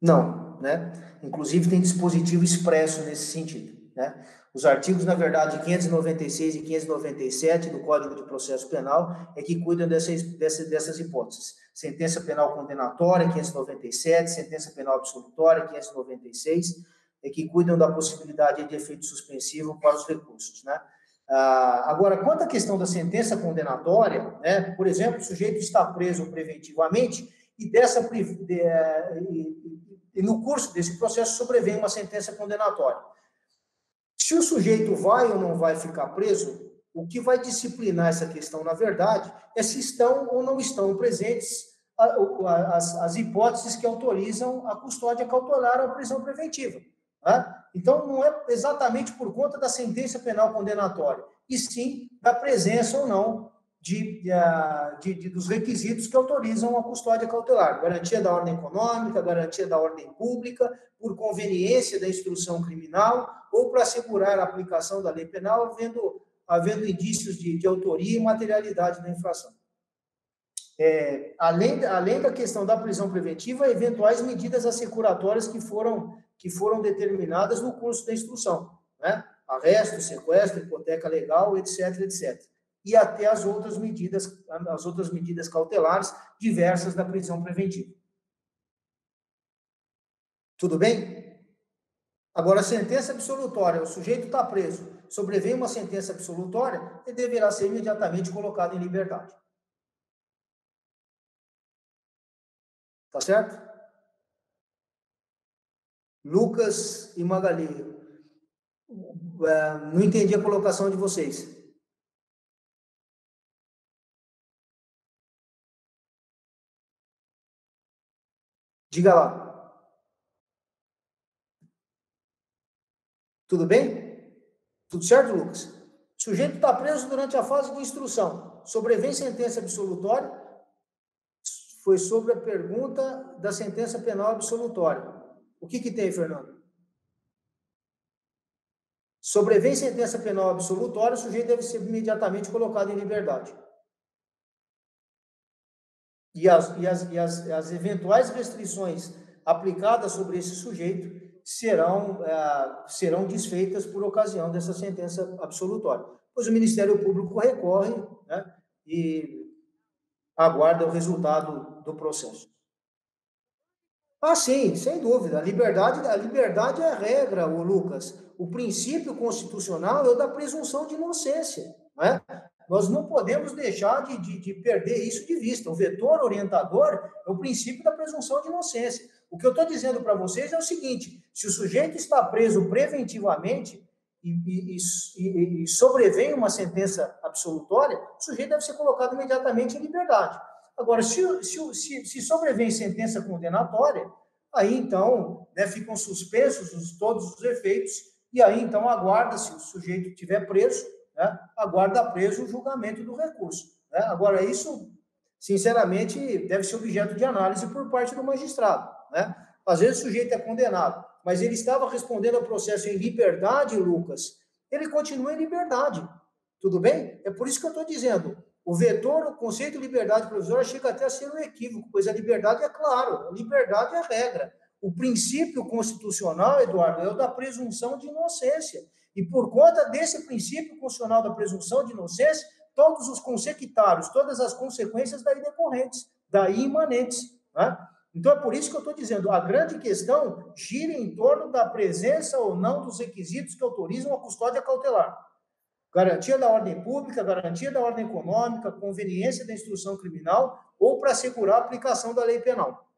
Não, né? Inclusive tem dispositivo expresso nesse sentido, né? Os artigos, na verdade, 596 e 597 do Código de Processo Penal é que cuidam dessas hipóteses. Sentença penal condenatória, 597, sentença penal absolutória, 596, é que cuidam da possibilidade de efeito suspensivo para os recursos, né? Agora, quanto à questão da sentença condenatória, né, por exemplo, o sujeito está preso preventivamente e no curso desse processo sobrevém uma sentença condenatória. Se o sujeito vai ou não vai ficar preso, o que vai disciplinar essa questão, na verdade, é se estão ou não estão presentes as hipóteses que autorizam a custódia cautelar ou a prisão preventiva. Né? Então, não é exatamente por conta da sentença penal condenatória, e sim da presença ou não dos requisitos que autorizam a custódia cautelar. Garantia da ordem econômica, garantia da ordem pública, por conveniência da instrução criminal ou para assegurar a aplicação da lei penal, havendo indícios de autoria e materialidade da infração. Além da questão da prisão preventiva, eventuais medidas assecuratórias que foram determinadas no curso da instrução, né? Arresto, sequestro, hipoteca legal, etc, etc. E até as outras medidas cautelares diversas da prisão preventiva. Tudo bem? Agora, sentença absolutória, o sujeito está preso, sobrevém uma sentença absolutória, ele deverá ser imediatamente colocado em liberdade. Tá certo? Lucas e Magali, não entendi a colocação de vocês. Diga lá. Tudo bem? Tudo certo, Lucas? O sujeito está preso durante a fase de instrução. Sobrevém sentença absolutória. Foi sobre a pergunta da sentença penal absolutória. O que tem, Fernando? Sobrevém sentença penal absolutória, o sujeito deve ser imediatamente colocado em liberdade. E as eventuais restrições aplicadas sobre esse sujeito serão desfeitas por ocasião dessa sentença absolutória. Pois o Ministério Público recorre, né, e aguarda o resultado do processo. Sim, sem dúvida. A liberdade é a regra, Lucas. O princípio constitucional é o da presunção de inocência, né? Nós não podemos deixar de perder isso de vista. O vetor orientador é o princípio da presunção de inocência. O que eu estou dizendo para vocês é o seguinte: se o sujeito está preso preventivamente e sobrevém uma sentença absolutória, o sujeito deve ser colocado imediatamente em liberdade. Agora, se sobrevém sentença condenatória, aí então, né, ficam suspensos todos os efeitos, e aí então aguarda, se o sujeito estiver preso, né, aguarda preso o julgamento do recurso. Né? Agora, isso, sinceramente, deve ser objeto de análise por parte do magistrado. Né? Às vezes o sujeito é condenado, mas ele estava respondendo ao processo em liberdade, Lucas, ele continua em liberdade. Tudo bem? É por isso que eu estou dizendo, o conceito de liberdade provisória chega até a ser um equívoco, pois a liberdade é claro, a liberdade é a regra. O princípio constitucional, Eduardo, é o da presunção de inocência. E por conta desse princípio constitucional da presunção de inocência, todos os consequitários, todas as consequências daí decorrentes, daí imanentes. Né? Então, é por isso que eu estou dizendo, a grande questão gira em torno da presença ou não dos requisitos que autorizam a custódia cautelar. Garantia da ordem pública, garantia da ordem econômica, conveniência da instrução criminal ou para assegurar a aplicação da lei penal.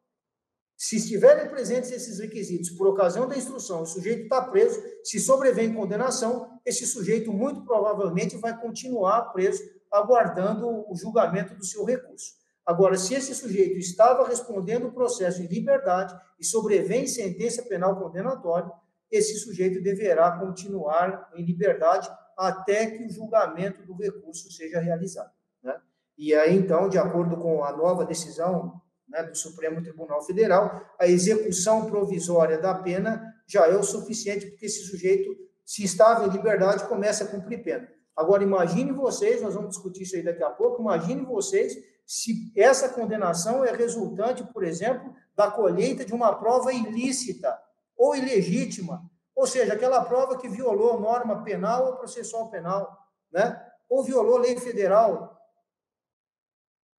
Se estiverem presentes esses requisitos por ocasião da instrução, o sujeito está preso, se sobrevém condenação, esse sujeito muito provavelmente vai continuar preso, aguardando o julgamento do seu recurso. Agora, se esse sujeito estava respondendo o processo em liberdade e sobrevém sentença penal condenatória, esse sujeito deverá continuar em liberdade até que o julgamento do recurso seja realizado. Né? E aí, então, de acordo com a nova decisão, né, do Supremo Tribunal Federal, a execução provisória da pena já é o suficiente, porque esse sujeito, se estava em liberdade, começa a cumprir pena. Agora, imagine vocês, nós vamos discutir isso aí daqui a pouco, imagine vocês se essa condenação é resultante, por exemplo, da colheita de uma prova ilícita ou ilegítima, Ou seja, aquela prova que violou norma penal ou processual penal, né? Ou violou lei federal.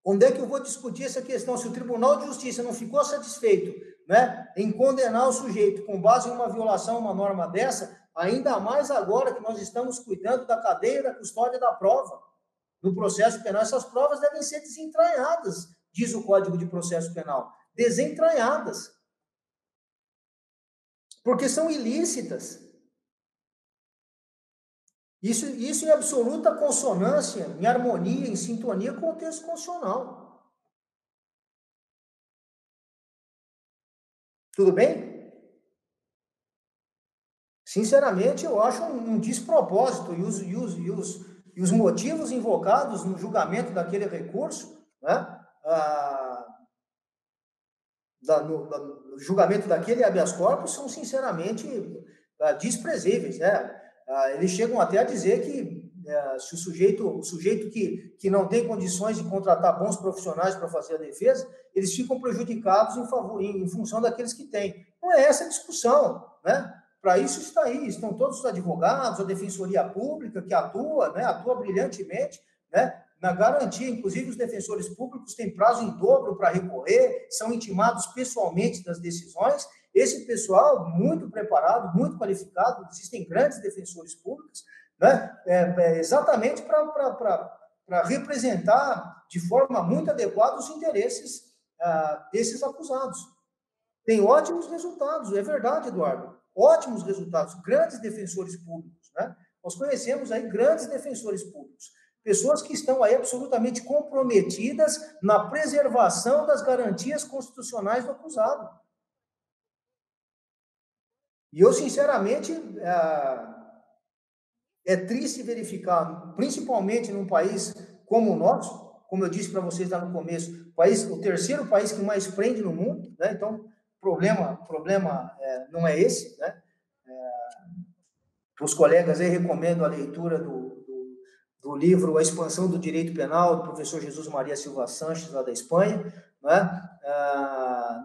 Onde é que eu vou discutir essa questão? Se o Tribunal de Justiça não ficou satisfeito, né, em condenar o sujeito com base em uma violação, uma norma dessa, ainda mais agora que nós estamos cuidando da cadeia da custódia da prova, no processo penal, essas provas devem ser desentranhadas, diz o Código de Processo Penal. Desentranhadas. Porque são ilícitas. Isso em absoluta consonância, em harmonia, em sintonia com o texto constitucional. Tudo bem? Sinceramente, eu acho um despropósito e os motivos invocados no julgamento daquele recurso, né, no julgamento daquele habeas corpus são, sinceramente, desprezíveis, né? Eles chegam até a dizer que se o sujeito que não tem condições de contratar bons profissionais para fazer a defesa, eles ficam prejudicados em função daqueles que têm. Não é essa a discussão, né? Para isso está aí, estão todos os advogados, a Defensoria Pública, que atua, né, atua brilhantemente, né, na garantia, inclusive os defensores públicos têm prazo em dobro para recorrer, são intimados pessoalmente das decisões. Esse pessoal, muito preparado, muito qualificado, existem grandes defensores públicos, né, exatamente para representar de forma muito adequada os interesses desses acusados. Tem ótimos resultados, é verdade, Eduardo. Ótimos resultados, grandes defensores públicos, né? Nós conhecemos aí grandes defensores públicos, pessoas que estão aí absolutamente comprometidas na preservação das garantias constitucionais do acusado. E eu, sinceramente, é triste verificar, principalmente num país como o nosso, como eu disse para vocês lá no começo, o terceiro país que mais prende no mundo, né? Então, problema não é esse, né? Os colegas aí recomendo a leitura do livro A Expansão do Direito Penal, do professor Jesus Maria Silva Sanches, lá da Espanha, né?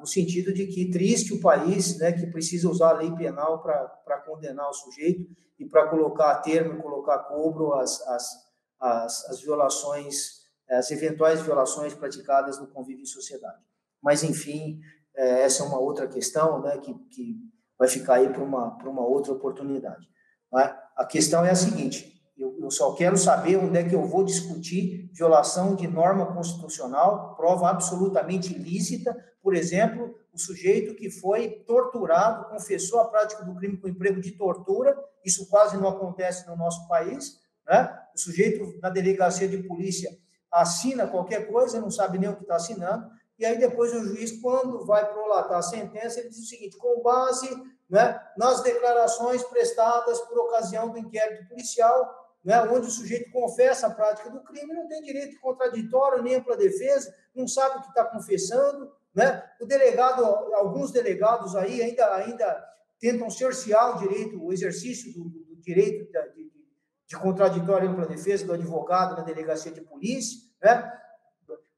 No sentido de que triste o país, né, que precisa usar a lei penal para condenar o sujeito e para colocar a termo, colocar a cobro as violações, as eventuais violações praticadas no convívio em sociedade. Mas, enfim, essa é uma outra questão, né, que vai ficar aí para uma outra oportunidade. Né? A questão é a seguinte: eu só quero saber onde é que eu vou discutir violação de norma constitucional, prova absolutamente ilícita, por exemplo, o sujeito que foi torturado, confessou a prática do crime com emprego de tortura, isso quase não acontece no nosso país, né? O sujeito na delegacia de polícia assina qualquer coisa, não sabe nem o que está assinando, e aí depois o juiz, quando vai prolatar a sentença, ele diz o seguinte: com base, né, nas declarações prestadas por ocasião do inquérito policial, né, onde o sujeito confessa a prática do crime, não tem direito contraditório nem ampla defesa, não sabe o que está confessando, né? O delegado, alguns delegados aí ainda tentam cercear o exercício do direito de contraditório e ampla defesa do advogado na delegacia de polícia, né?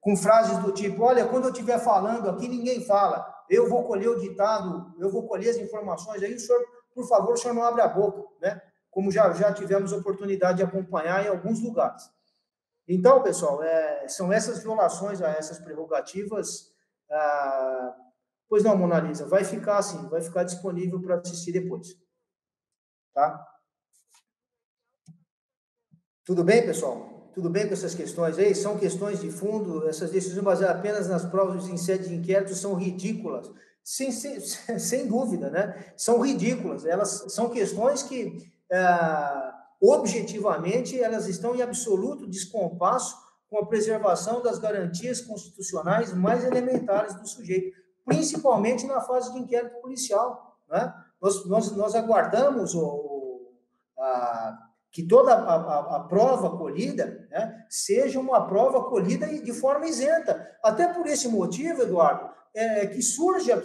Com frases do tipo: olha, quando eu estiver falando aqui, ninguém fala, eu vou colher o ditado, eu vou colher as informações, aí o senhor, por favor, o senhor não abre a boca, né? Como já tivemos oportunidade de acompanhar em alguns lugares. Então, pessoal, são essas violações a essas prerrogativas. Pois não, Mona Lisa, vai ficar assim, vai ficar disponível para assistir depois. Tá? Tudo bem, pessoal? Tudo bem com essas questões aí? São questões de fundo, essas decisões baseadas apenas nas provas em sede de inquérito são ridículas, sem dúvida, né? São ridículas, elas são questões que, objetivamente, elas estão em absoluto descompasso com a preservação das garantias constitucionais mais elementares do sujeito, principalmente na fase de inquérito policial, né? Nós aguardamos que toda a prova colhida, né, seja uma prova colhida de forma isenta. Até por esse motivo, Eduardo, que surge a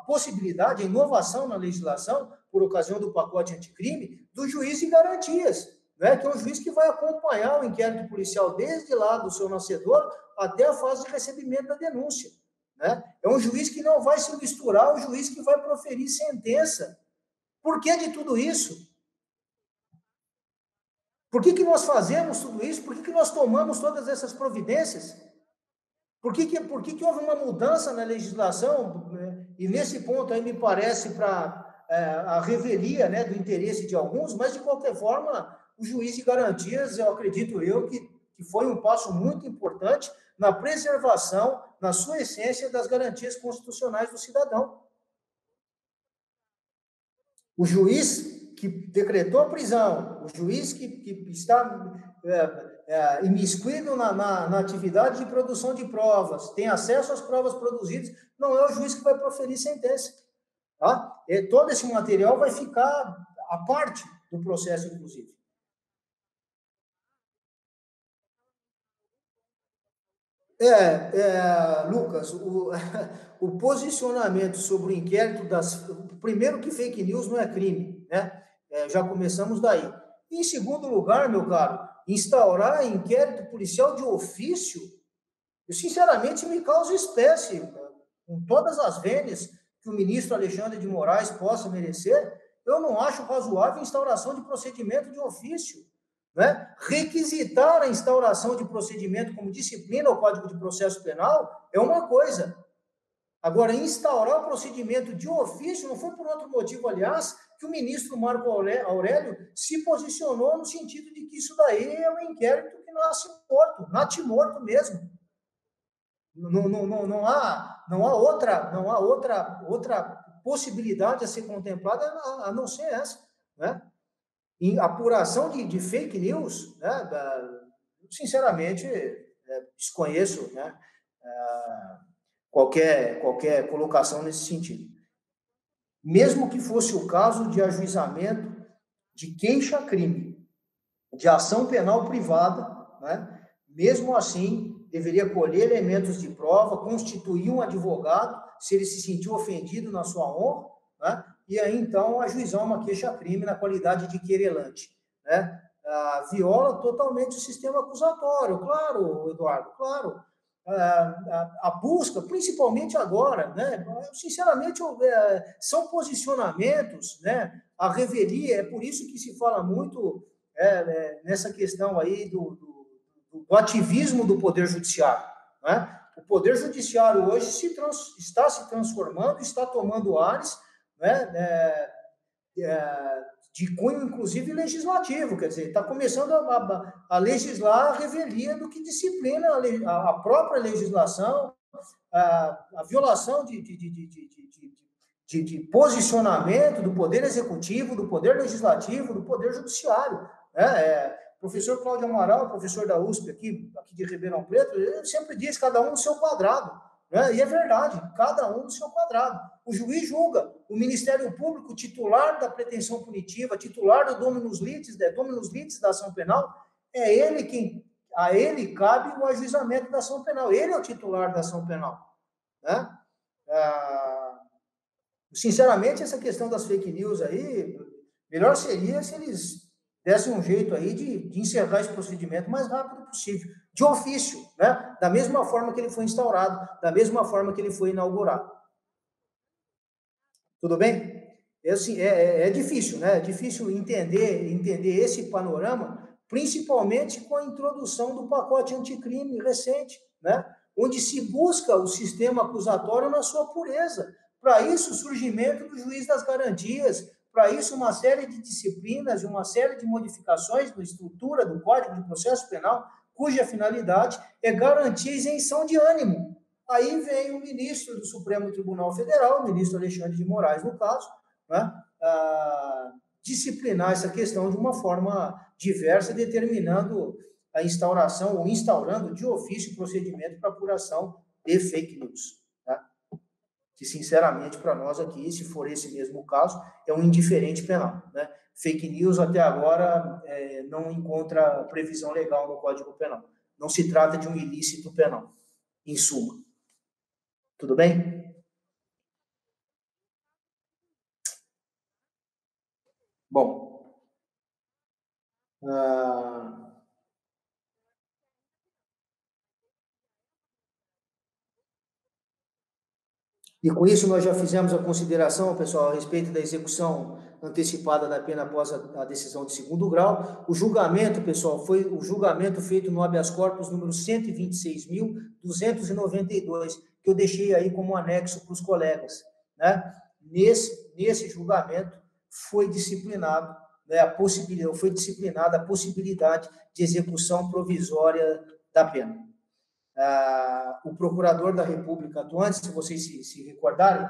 possibilidade, a inovação na legislação, por ocasião do pacote anticrime, do juiz de garantias, né, que é um juiz que vai acompanhar o inquérito policial desde lá do seu nascedor até a fase de recebimento da denúncia. Né? É um juiz que não vai se misturar ao juiz que vai proferir sentença Por que de tudo isso? Por que nós fazemos tudo isso? Por que nós tomamos todas essas providências? Por que houve uma mudança na legislação? E nesse ponto aí me parece para a revelia, né, do interesse de alguns, mas de qualquer forma, o juiz de garantias, eu acredito que foi um passo muito importante na preservação, na sua essência, das garantias constitucionais do cidadão. O juiz que decretou a prisão, o juiz que está imiscuído na atividade de produção de provas, tem acesso às provas produzidas, não é o juiz que vai proferir sentença. Tá? Todo esse material vai ficar à parte do processo, inclusive. Lucas, o posicionamento sobre o inquérito primeiro que fake news não é crime, né? Já começamos daí. Em segundo lugar, meu caro, instaurar inquérito policial de ofício, eu sinceramente me causa espécie, com todas as vênias que o ministro Alexandre de Moraes possa merecer, eu não acho razoável a instauração de procedimento de ofício. Né? Requisitar a instauração de procedimento como disciplina ao Código de Processo Penal é uma coisa. Agora, instaurar o procedimento de ofício não foi por outro motivo, aliás, que o ministro Marco Aurélio se posicionou no sentido de que isso daí é um inquérito que nasce morto mesmo. Não há outra possibilidade a ser contemplada a não ser essa, né? Em apuração de fake news, né, sinceramente, desconheço, né, qualquer colocação nesse sentido. Mesmo que fosse o caso de ajuizamento de queixa-crime, de ação penal privada, né, mesmo assim, deveria colher elementos de prova, constituir um advogado, se ele se sentiu ofendido na sua honra, né, e aí, então, ajuizar uma queixa-crime na qualidade de querelante. Né? Viola totalmente o sistema acusatório, claro, Eduardo, claro. A busca, principalmente agora, né? Sinceramente, são posicionamentos, né? A revelia, é por isso que se fala muito nessa questão aí do ativismo do Poder Judiciário. Né? O Poder Judiciário hoje está se transformando, está tomando ares, né, de cunho, inclusive, legislativo, quer dizer, está começando a legislar a revelia do que disciplina a própria legislação, a violação de posicionamento do Poder Executivo, do Poder Legislativo, do Poder Judiciário. Né? Professor Cláudio Amaral, professor da USP aqui de Ribeirão Preto, ele sempre diz, cada um no seu quadrado. Né? E é verdade, cada um no seu quadrado. O juiz julga, o Ministério Público, titular da pretensão punitiva, titular do dominus litis da ação penal, a ele cabe o ajuizamento da ação penal. Ele é o titular da ação penal. Né? Sinceramente, essa questão das fake news aí, melhor seria se eles dessem um jeito aí de encerrar esse procedimento o mais rápido possível, de ofício, né? Da mesma forma que ele foi instaurado, da mesma forma que ele foi inaugurado. Tudo bem? É difícil, né? É difícil entender esse panorama, principalmente com a introdução do pacote anticrime recente, né? Onde se busca o sistema acusatório na sua pureza. Para isso, o surgimento do juiz das garantias, para isso, uma série de disciplinas e uma série de modificações na estrutura do Código de Processo Penal, cuja finalidade é garantir a isenção de ânimo. Aí vem o ministro do Supremo Tribunal Federal, o ministro Alexandre de Moraes, no caso, né, disciplinar essa questão de uma forma diversa, determinando a instauração ou instaurando de ofício procedimento para apuração de fake news. Tá? Que, sinceramente, para nós aqui, se for esse mesmo caso, é um indiferente penal. Né? Fake news, até agora, não encontra previsão legal no Código Penal. Não se trata de um ilícito penal, em suma. Tudo bem? Bom, e com isso nós já fizemos a consideração, pessoal, a respeito da execução antecipada da pena após a decisão de segundo grau. O julgamento, pessoal, foi o julgamento feito no habeas corpus número 126.292, que eu deixei aí como anexo para os colegas, né? Nesse julgamento foi disciplinado, né, foi disciplinada a possibilidade de execução provisória da pena. O procurador da República atuante, se vocês se recordarem,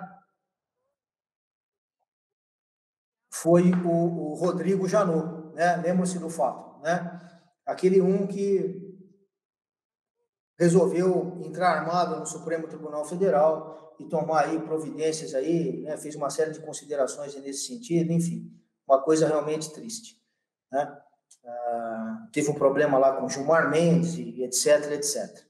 foi o Rodrigo Janot, né? Lembram-se do fato, né? Aquele que resolveu entrar armado no Supremo Tribunal Federal e tomar aí providências aí, né? Fez uma série de considerações nesse sentido, enfim, uma coisa realmente triste, né? Teve um problema lá com Gilmar Mendes, e etc, etc.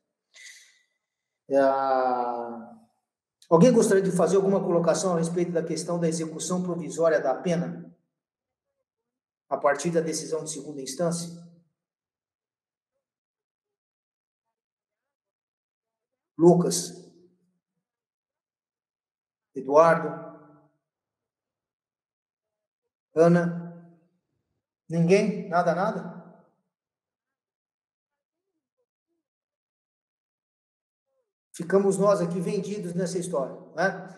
Alguém gostaria de fazer alguma colocação a respeito da questão da execução provisória da pena a partir da decisão de segunda instância? Lucas? Eduardo? Ana? Ninguém? Nada, nada? Ficamos nós aqui vendidos nessa história, né?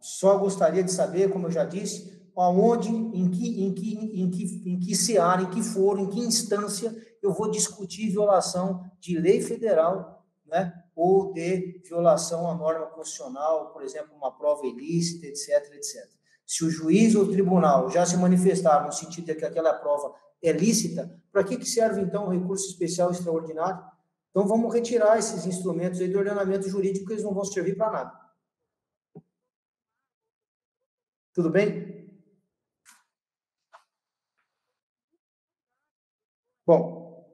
Só gostaria de saber, como eu já disse, aonde, em que seara, em que foro, em que instância eu vou discutir violação de lei federal, né? Ou de violação à norma constitucional, por exemplo, uma prova ilícita, etc, etc. Se o juiz ou o tribunal já se manifestaram no sentido de que aquela prova é lícita, para que serve, então, o recurso especial extraordinário? Então, vamos retirar esses instrumentos aí do ordenamento jurídico, que eles não vão servir para nada. Tudo bem? Bom,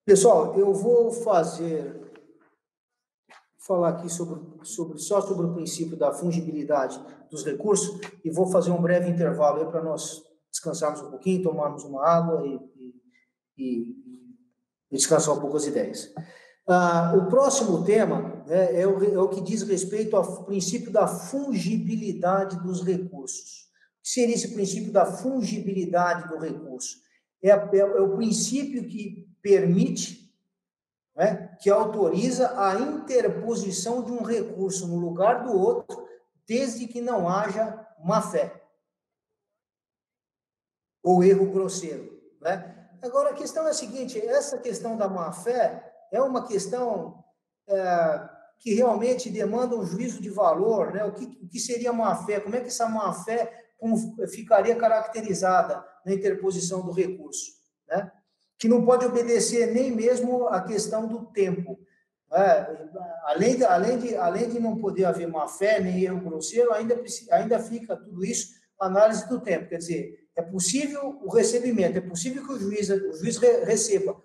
pessoal, eu vou falar aqui só sobre o princípio da fungibilidade dos recursos e vou fazer um breve intervalo aí para nós descansarmos um pouquinho, tomarmos uma água e descansar um pouco as ideias. O próximo tema, né, é o que diz respeito ao princípio da fungibilidade dos recursos. O que seria esse princípio da fungibilidade do recurso? É o princípio que permite, né, que autoriza a interposição de um recurso no lugar do outro, desde que não haja má-fé ou erro grosseiro, né? Agora, a questão é a seguinte, essa questão da má-fé é uma questão que realmente demanda um juízo de valor, né? O que seria má-fé? Como é que essa má-fé ficaria caracterizada na interposição do recurso, né? Que não pode obedecer nem mesmo à questão do tempo. Além de não poder haver má-fé, nem erro grosseiro, ainda fica tudo isso análise do tempo. Quer dizer, é possível o recebimento, é possível que o juiz receba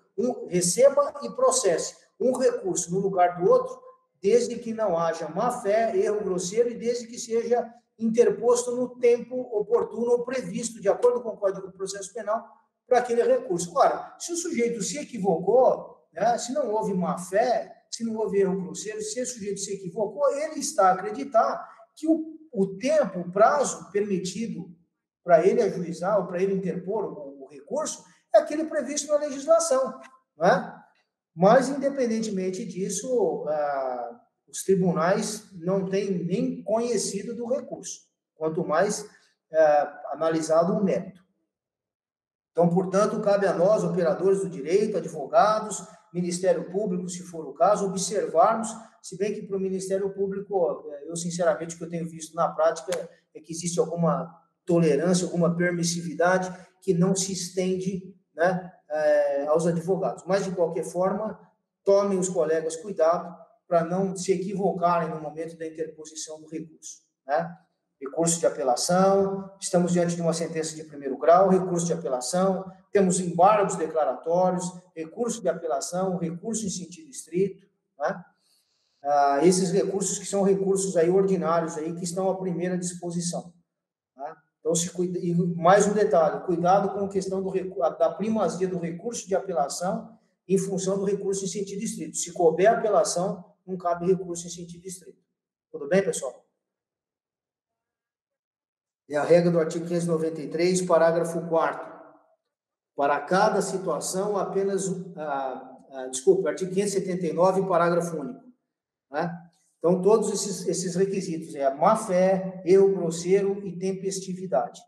e processe um recurso no lugar do outro, desde que não haja má-fé, erro grosseiro e desde que seja interposto no tempo oportuno ou previsto, de acordo com o Código do Processo Penal, para aquele recurso. Ora, se o sujeito se equivocou, né, se não houve má-fé, se não houve erro grosseiro, se o sujeito se equivocou, ele está a acreditar que o tempo, o prazo permitido para ele ajuizar ou para ele interpor o recurso é aquele previsto na legislação, né? Mas, independentemente disso, os tribunais não têm nem conhecido do recurso, quanto mais analisado o mérito. Então, portanto, cabe a nós, operadores do direito, advogados, Ministério Público, se for o caso, observarmos, se bem que para o Ministério Público, eu, sinceramente, o que eu tenho visto na prática é que existe alguma tolerância, alguma permissividade que não se estende, né, aos advogados. Mas, de qualquer forma, tomem os colegas cuidado para não se equivocarem no momento da interposição do recurso, né? Recurso de apelação, estamos diante de uma sentença de primeiro grau, recurso de apelação, temos embargos declaratórios, recurso de apelação, recurso em sentido estrito, né? Esses recursos que são recursos aí ordinários aí que estão à primeira disposição, né? Então, e mais um detalhe, cuidado com a questão da primazia do recurso de apelação em função do recurso em sentido estrito. Se couber apelação, não cabe recurso em sentido estrito. Tudo bem, pessoal? É a regra do artigo 593, parágrafo 4º. Para cada situação, apenas... artigo 579, parágrafo único. Né? Então, todos esses requisitos, má-fé, erro grosseiro e tempestividade.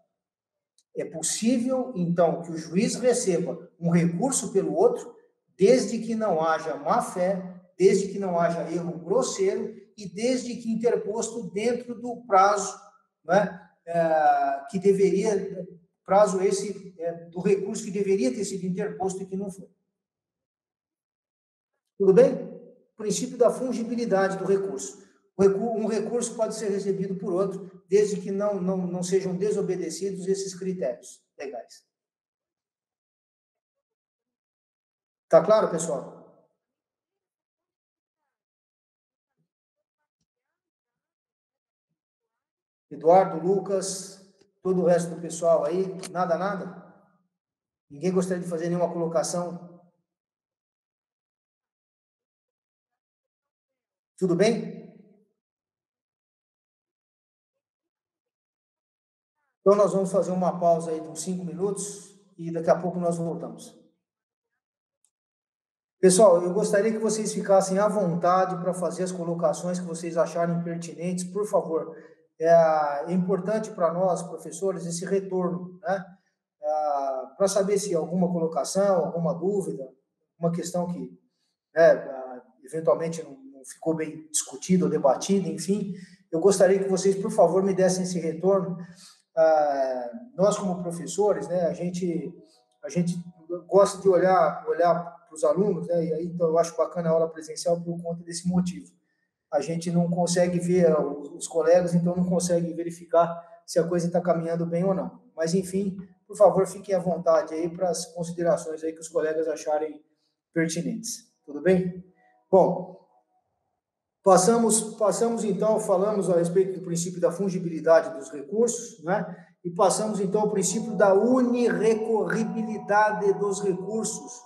É possível, então, que o juiz receba um recurso pelo outro, desde que não haja má-fé, desde que não haja erro grosseiro e desde que interposto dentro do prazo, né, que deveria, prazo esse do recurso que deveria ter sido interposto e que não foi. Tudo bem? Princípio da fungibilidade do recurso. Um recurso pode ser recebido por outro, desde que não sejam desobedecidos esses critérios legais. Tá claro, pessoal? Eduardo, Lucas, todo o resto do pessoal aí, nada? Ninguém gostaria de fazer nenhuma colocação? Tudo bem? Então, nós vamos fazer uma pausa aí de uns 5 minutos e daqui a pouco nós voltamos. Pessoal, eu gostaria que vocês ficassem à vontade para fazer as colocações que vocês acharem pertinentes, por favor. É importante para nós, professores, esse retorno, né? Para saber se alguma colocação, alguma dúvida, uma questão que eventualmente não ficou bem discutida ou debatida, enfim, eu gostaria que vocês, por favor, me dessem esse retorno. Nós, como professores, né, a gente gosta de olhar para os alunos, né, e aí então eu acho bacana a aula presencial por conta desse motivo. A gente não consegue ver os colegas, então não consegue verificar se a coisa está caminhando bem ou não. Mas, enfim, por favor, fiquem à vontade aí para as considerações aí que os colegas acharem pertinentes. Tudo bem? Bom, passamos então, falamos a respeito do princípio da fungibilidade dos recursos, né? E passamos então ao princípio da unirrecorribilidade dos recursos,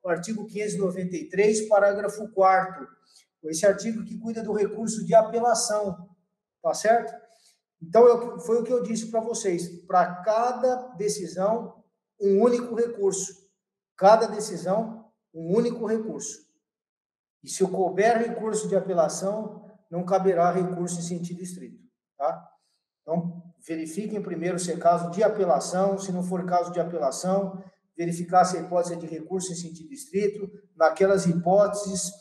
o artigo 593, parágrafo 4º. Esse artigo que cuida do recurso de apelação, tá certo? Então, foi o que eu disse para vocês, para cada decisão, um único recurso. Cada decisão, um único recurso. E se couber recurso de apelação, não caberá recurso em sentido estrito, tá? Então, verifiquem primeiro se é caso de apelação, se não for caso de apelação, verificar se a hipótese é de recurso em sentido estrito, naquelas hipóteses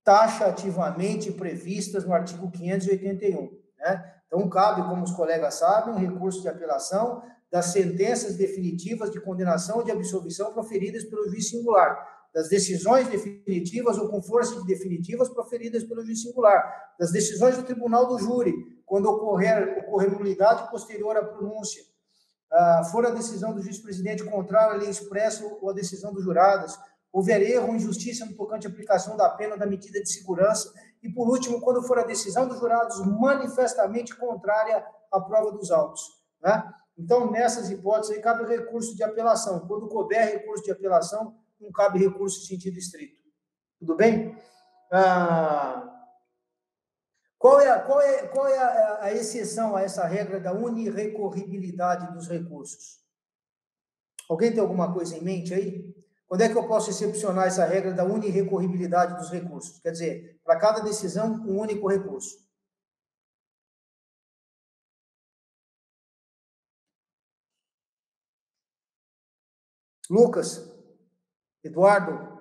taxativamente previstas no artigo 581, né? Então, cabe, como os colegas sabem, um recurso de apelação das sentenças definitivas de condenação ou de absolvição proferidas pelo juiz singular, das decisões definitivas ou com força de definitivas proferidas pelo juiz singular, das decisões do tribunal do júri, quando ocorrer nulidade posterior à pronúncia, for a decisão do juiz-presidente contrária à lei expressa ou a decisão dos jurados, houver erro ou injustiça no tocante à aplicação da pena ou da medida de segurança, e, por último, quando for a decisão dos jurados manifestamente contrária à prova dos autos, né? Então, nessas hipóteses, aí cabe recurso de apelação. Quando couber recurso de apelação, não cabe recurso em sentido estrito. Tudo bem? Qual é a exceção a essa regra da unirrecorribilidade dos recursos? Alguém tem alguma coisa em mente aí? Quando é que eu posso excepcionar essa regra da unirrecorribilidade dos recursos? Quer dizer, para cada decisão, um único recurso. Lucas? Eduardo?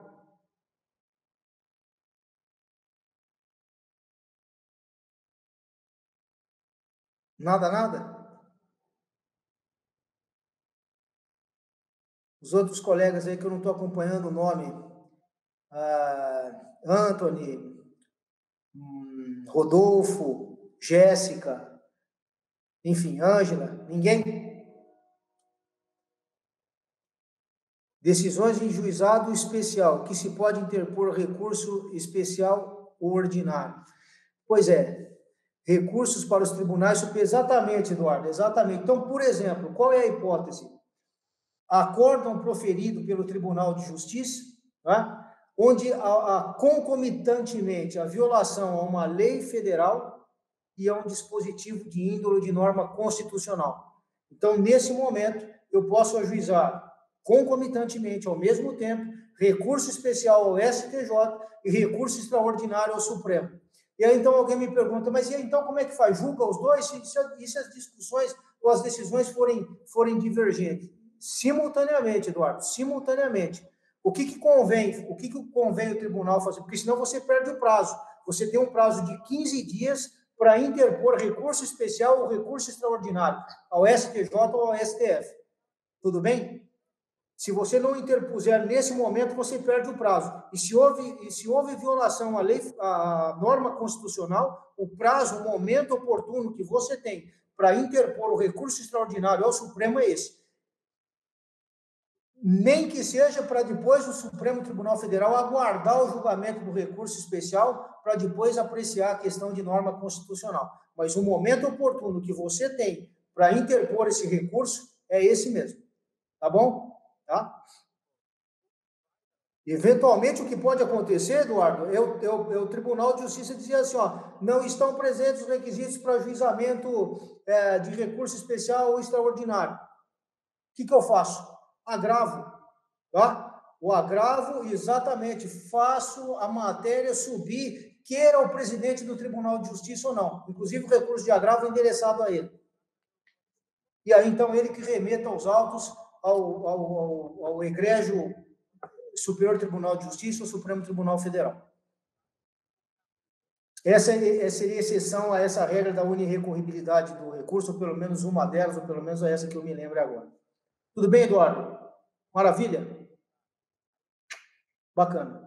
Nada? Os outros colegas aí que eu não estou acompanhando o nome, Anthony, Rodolfo, Jéssica, enfim, Ângela, ninguém? Decisões em juizado especial, que se pode interpor recurso especial ou ordinário. Pois é, recursos para os tribunais, exatamente, Eduardo, exatamente. Então, por exemplo, qual é a hipótese? Acórdão proferido pelo Tribunal de Justiça, né? onde concomitantemente a violação a uma lei federal e a um dispositivo de índole de norma constitucional. Então, nesse momento, eu posso ajuizar concomitantemente, ao mesmo tempo, recurso especial ao STJ e recurso extraordinário ao Supremo. E aí, então, alguém me pergunta, mas e aí, então, como é que faz? Julga os dois? E se as discussões ou as decisões forem divergentes? Simultaneamente, Eduardo, simultaneamente. O que convém o tribunal fazer? Porque senão você perde o prazo. Você tem um prazo de 15 dias para interpor recurso especial ou recurso extraordinário ao STJ ou ao STF. Tudo bem? Se você não interpuser nesse momento, você perde o prazo. E se houve violação à norma constitucional, o prazo, o momento oportuno que você tem para interpor o recurso extraordinário ao Supremo é esse. Nem que seja para depois o Supremo Tribunal Federal aguardar o julgamento do recurso especial para depois apreciar a questão de norma constitucional. Mas o momento oportuno que você tem para interpor esse recurso é esse mesmo. Tá bom? Tá? Eventualmente, o que pode acontecer, Eduardo, é o Tribunal de Justiça dizer assim, ó, não estão presentes os requisitos para ajuizamento de recurso especial ou extraordinário. O que eu faço? Agravo, tá? O agravo, exatamente, faço a matéria subir, queira o presidente do Tribunal de Justiça ou não. Inclusive, o recurso de agravo é endereçado a ele. E aí, então, ele que remeta os autos ao egrégio Superior Tribunal de Justiça ou Supremo Tribunal Federal. Essa seria exceção a essa regra da unirrecorribilidade do recurso, ou pelo menos uma delas, ou pelo menos essa que eu me lembro agora. Tudo bem, Eduardo? Maravilha? Bacana.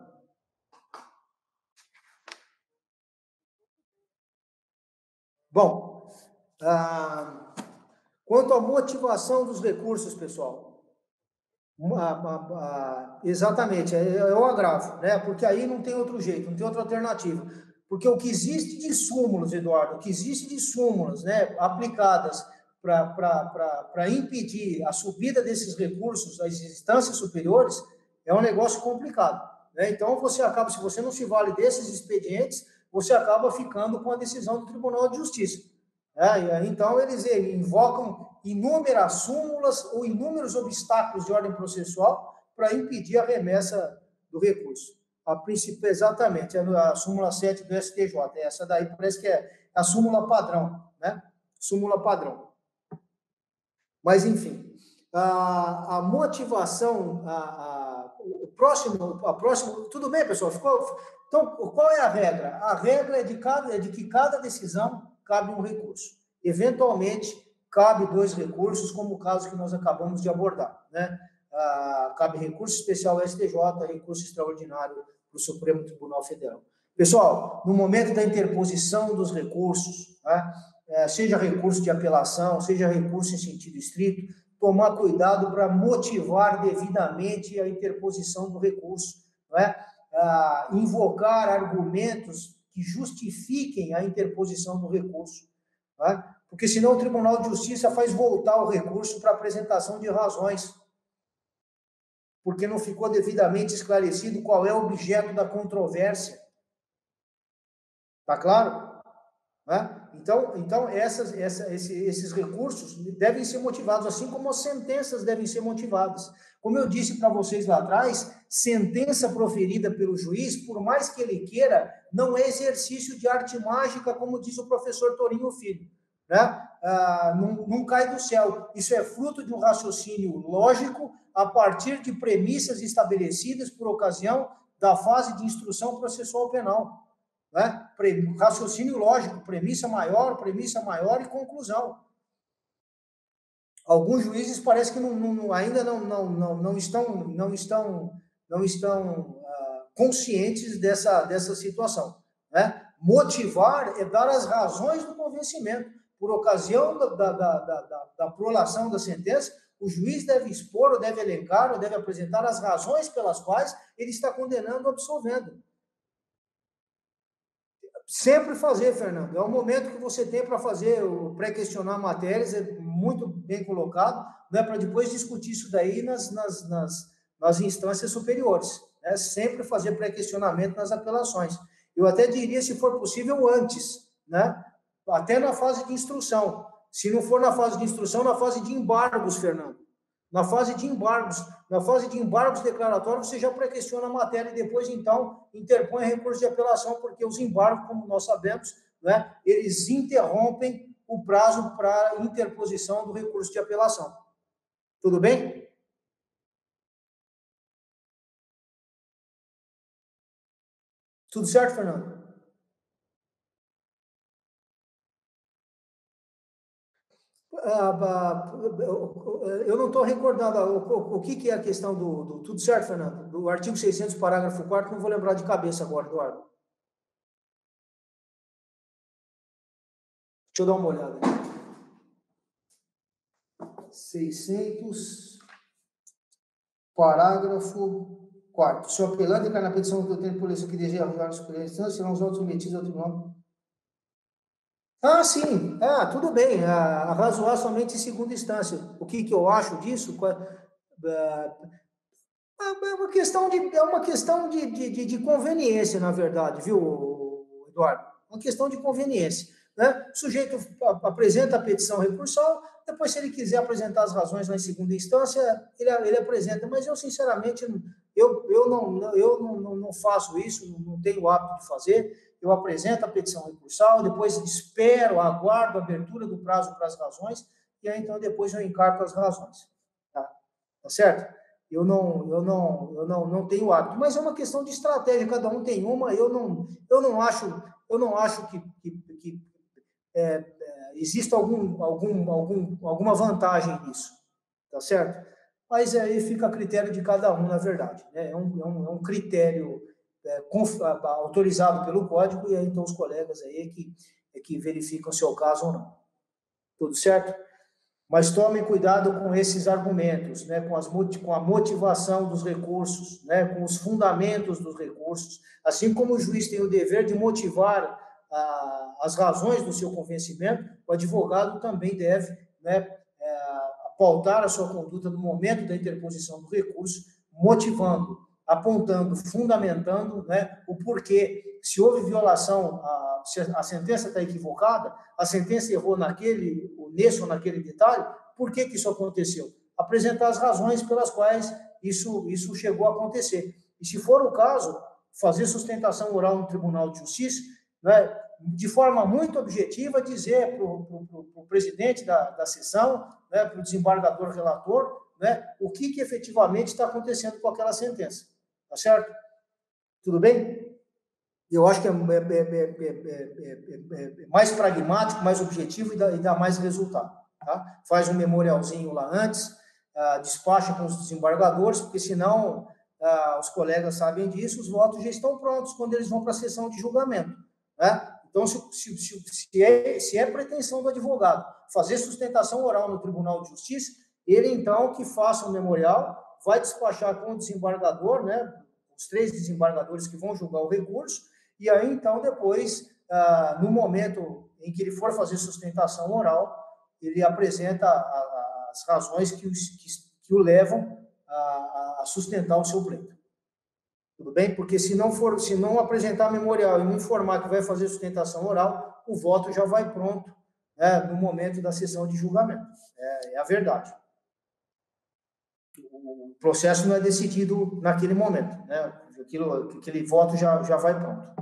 Bom, quanto à motivação dos recursos, pessoal, exatamente, é o agravo, né? Porque aí não tem outro jeito, não tem outra alternativa. Porque o que existe de súmulas, Eduardo, o que existe de súmulas, né, aplicadas para impedir a subida desses recursos às instâncias superiores, é um negócio complicado, né? Então, você acaba, se você não se vale desses expedientes, você acaba ficando com a decisão do Tribunal de Justiça. Então, eles invocam inúmeras súmulas ou inúmeros obstáculos de ordem processual para impedir a remessa do recurso. A princípio, exatamente, é a súmula 7 do STJ. Essa daí parece que é a súmula padrão, né? Súmula padrão. Mas, enfim, a motivação, o próximo... Tudo bem, pessoal? Então, qual é a regra? A regra é de que cada decisão cabe um recurso. Eventualmente, cabe 2 recursos, como o caso que nós acabamos de abordar, né? Cabe recurso especial ao STJ, recurso extraordinário para o Supremo Tribunal Federal. Pessoal, no momento da interposição dos recursos, né, seja recurso de apelação, seja recurso em sentido estrito, tomar cuidado para motivar devidamente a interposição do recurso, né? Invocar argumentos que justifiquem a interposição do recurso, né? Porque senão o Tribunal de Justiça faz voltar o recurso para apresentação de razões, porque não ficou devidamente esclarecido qual é o objeto da controvérsia. Tá claro? Né? Então esses recursos devem ser motivados, assim como as sentenças devem ser motivadas. Como eu disse para vocês lá atrás, sentença proferida pelo juiz, por mais que ele queira, não é exercício de arte mágica, como diz o professor Torinho Filho, né? Não cai do céu. Isso é fruto de um raciocínio lógico a partir de premissas estabelecidas por ocasião da fase de instrução processual penal. Né? Raciocínio lógico, premissa maior e conclusão. Alguns juízes parece que ainda não estão conscientes dessa situação, né? Motivar é dar as razões do convencimento. Por ocasião da prolação da sentença, o juiz deve expor, ou deve elencar, ou deve apresentar as razões pelas quais ele está condenando ou absolvendo. Sempre fazer, Fernando. É o momento que você tem para fazer o pré-questionar matérias, é muito bem colocado, né, para depois discutir isso daí nas instâncias superiores. né? Sempre fazer pré-questionamento nas apelações. Eu até diria, se for possível, antes, né? Até na fase de instrução. Se não for na fase de instrução, na fase de embargos, Fernando. Na fase de embargos declaratórios, você já pré-questiona a matéria e depois, então, interpõe recurso de apelação, porque os embargos, como nós sabemos, né, eles interrompem o prazo para interposição do recurso de apelação. Tudo bem? Tudo certo, Fernando? Eu não estou recordando o que é a questão do... Tudo certo, Fernando? Do artigo 600, parágrafo 4º, não vou lembrar de cabeça agora, Eduardo. Deixa eu dar uma olhada. 600, parágrafo 4º. Se o apelante declarar na petição do tempo de polícia que deseja arranjar a superior instância, serão os autos submetidos ao tribunal. Ah, sim. Ah, tudo bem. Arrazoar somente em segunda instância. O que eu acho disso? É uma questão de conveniência, na verdade, viu, Eduardo? Uma questão de conveniência. Né? O sujeito apresenta a petição recursal, depois, se ele quiser apresentar as razões na segunda instância, ele apresenta. Mas eu, sinceramente, eu não faço isso, não tenho o hábito de fazer. Eu apresento a petição recursal, depois espero, aguardo a abertura do prazo para as razões, e aí, então, depois eu encarto as razões. Tá certo? Eu não tenho hábito, mas é uma questão de estratégia, cada um tem uma. Eu não acho que exista alguma vantagem nisso, tá certo? Mas aí fica a critério de cada um, na verdade, né? É um critério autorizado pelo código, e aí então os colegas aí que verificam se é o caso ou não. Tudo certo? Mas tomem cuidado com esses argumentos, né, com a motivação dos recursos, né, com os fundamentos dos recursos, assim como o juiz tem o dever de motivar as razões do seu convencimento, o advogado também deve, né, pautar a sua conduta no momento da interposição do recurso, motivando, apontando, fundamentando, né, o porquê. Se houve violação, se a sentença está equivocada, a sentença errou nesse ou naquele detalhe, por que isso aconteceu? Apresentar as razões pelas quais isso chegou a acontecer. E, se for o caso, fazer sustentação oral no Tribunal de Justiça, né, de forma muito objetiva, dizer para o presidente da sessão, né, para o desembargador relator, né, o que efetivamente está acontecendo com aquela sentença. Tá certo? Tudo bem? Eu acho que é mais pragmático, mais objetivo e dá mais resultado. Tá? Faz um memorialzinho lá antes, despacha com os desembargadores, porque senão os colegas sabem disso, os votos já estão prontos quando eles vão para a sessão de julgamento. Né? Então, se é pretensão do advogado fazer sustentação oral no Tribunal de Justiça, ele, então, que faça um memorial, vai despachar com o desembargador, né, os 3 desembargadores que vão julgar o recurso, e aí, então, depois, no momento em que ele for fazer sustentação oral, ele apresenta as razões que o levam a sustentar o seu pleito. Tudo bem? Porque se não apresentar memorial e não informar que vai fazer sustentação oral, o voto já vai pronto, né, no momento da sessão de julgamento. É a verdade. O processo não é decidido naquele momento, né? Aquele voto já vai pronto.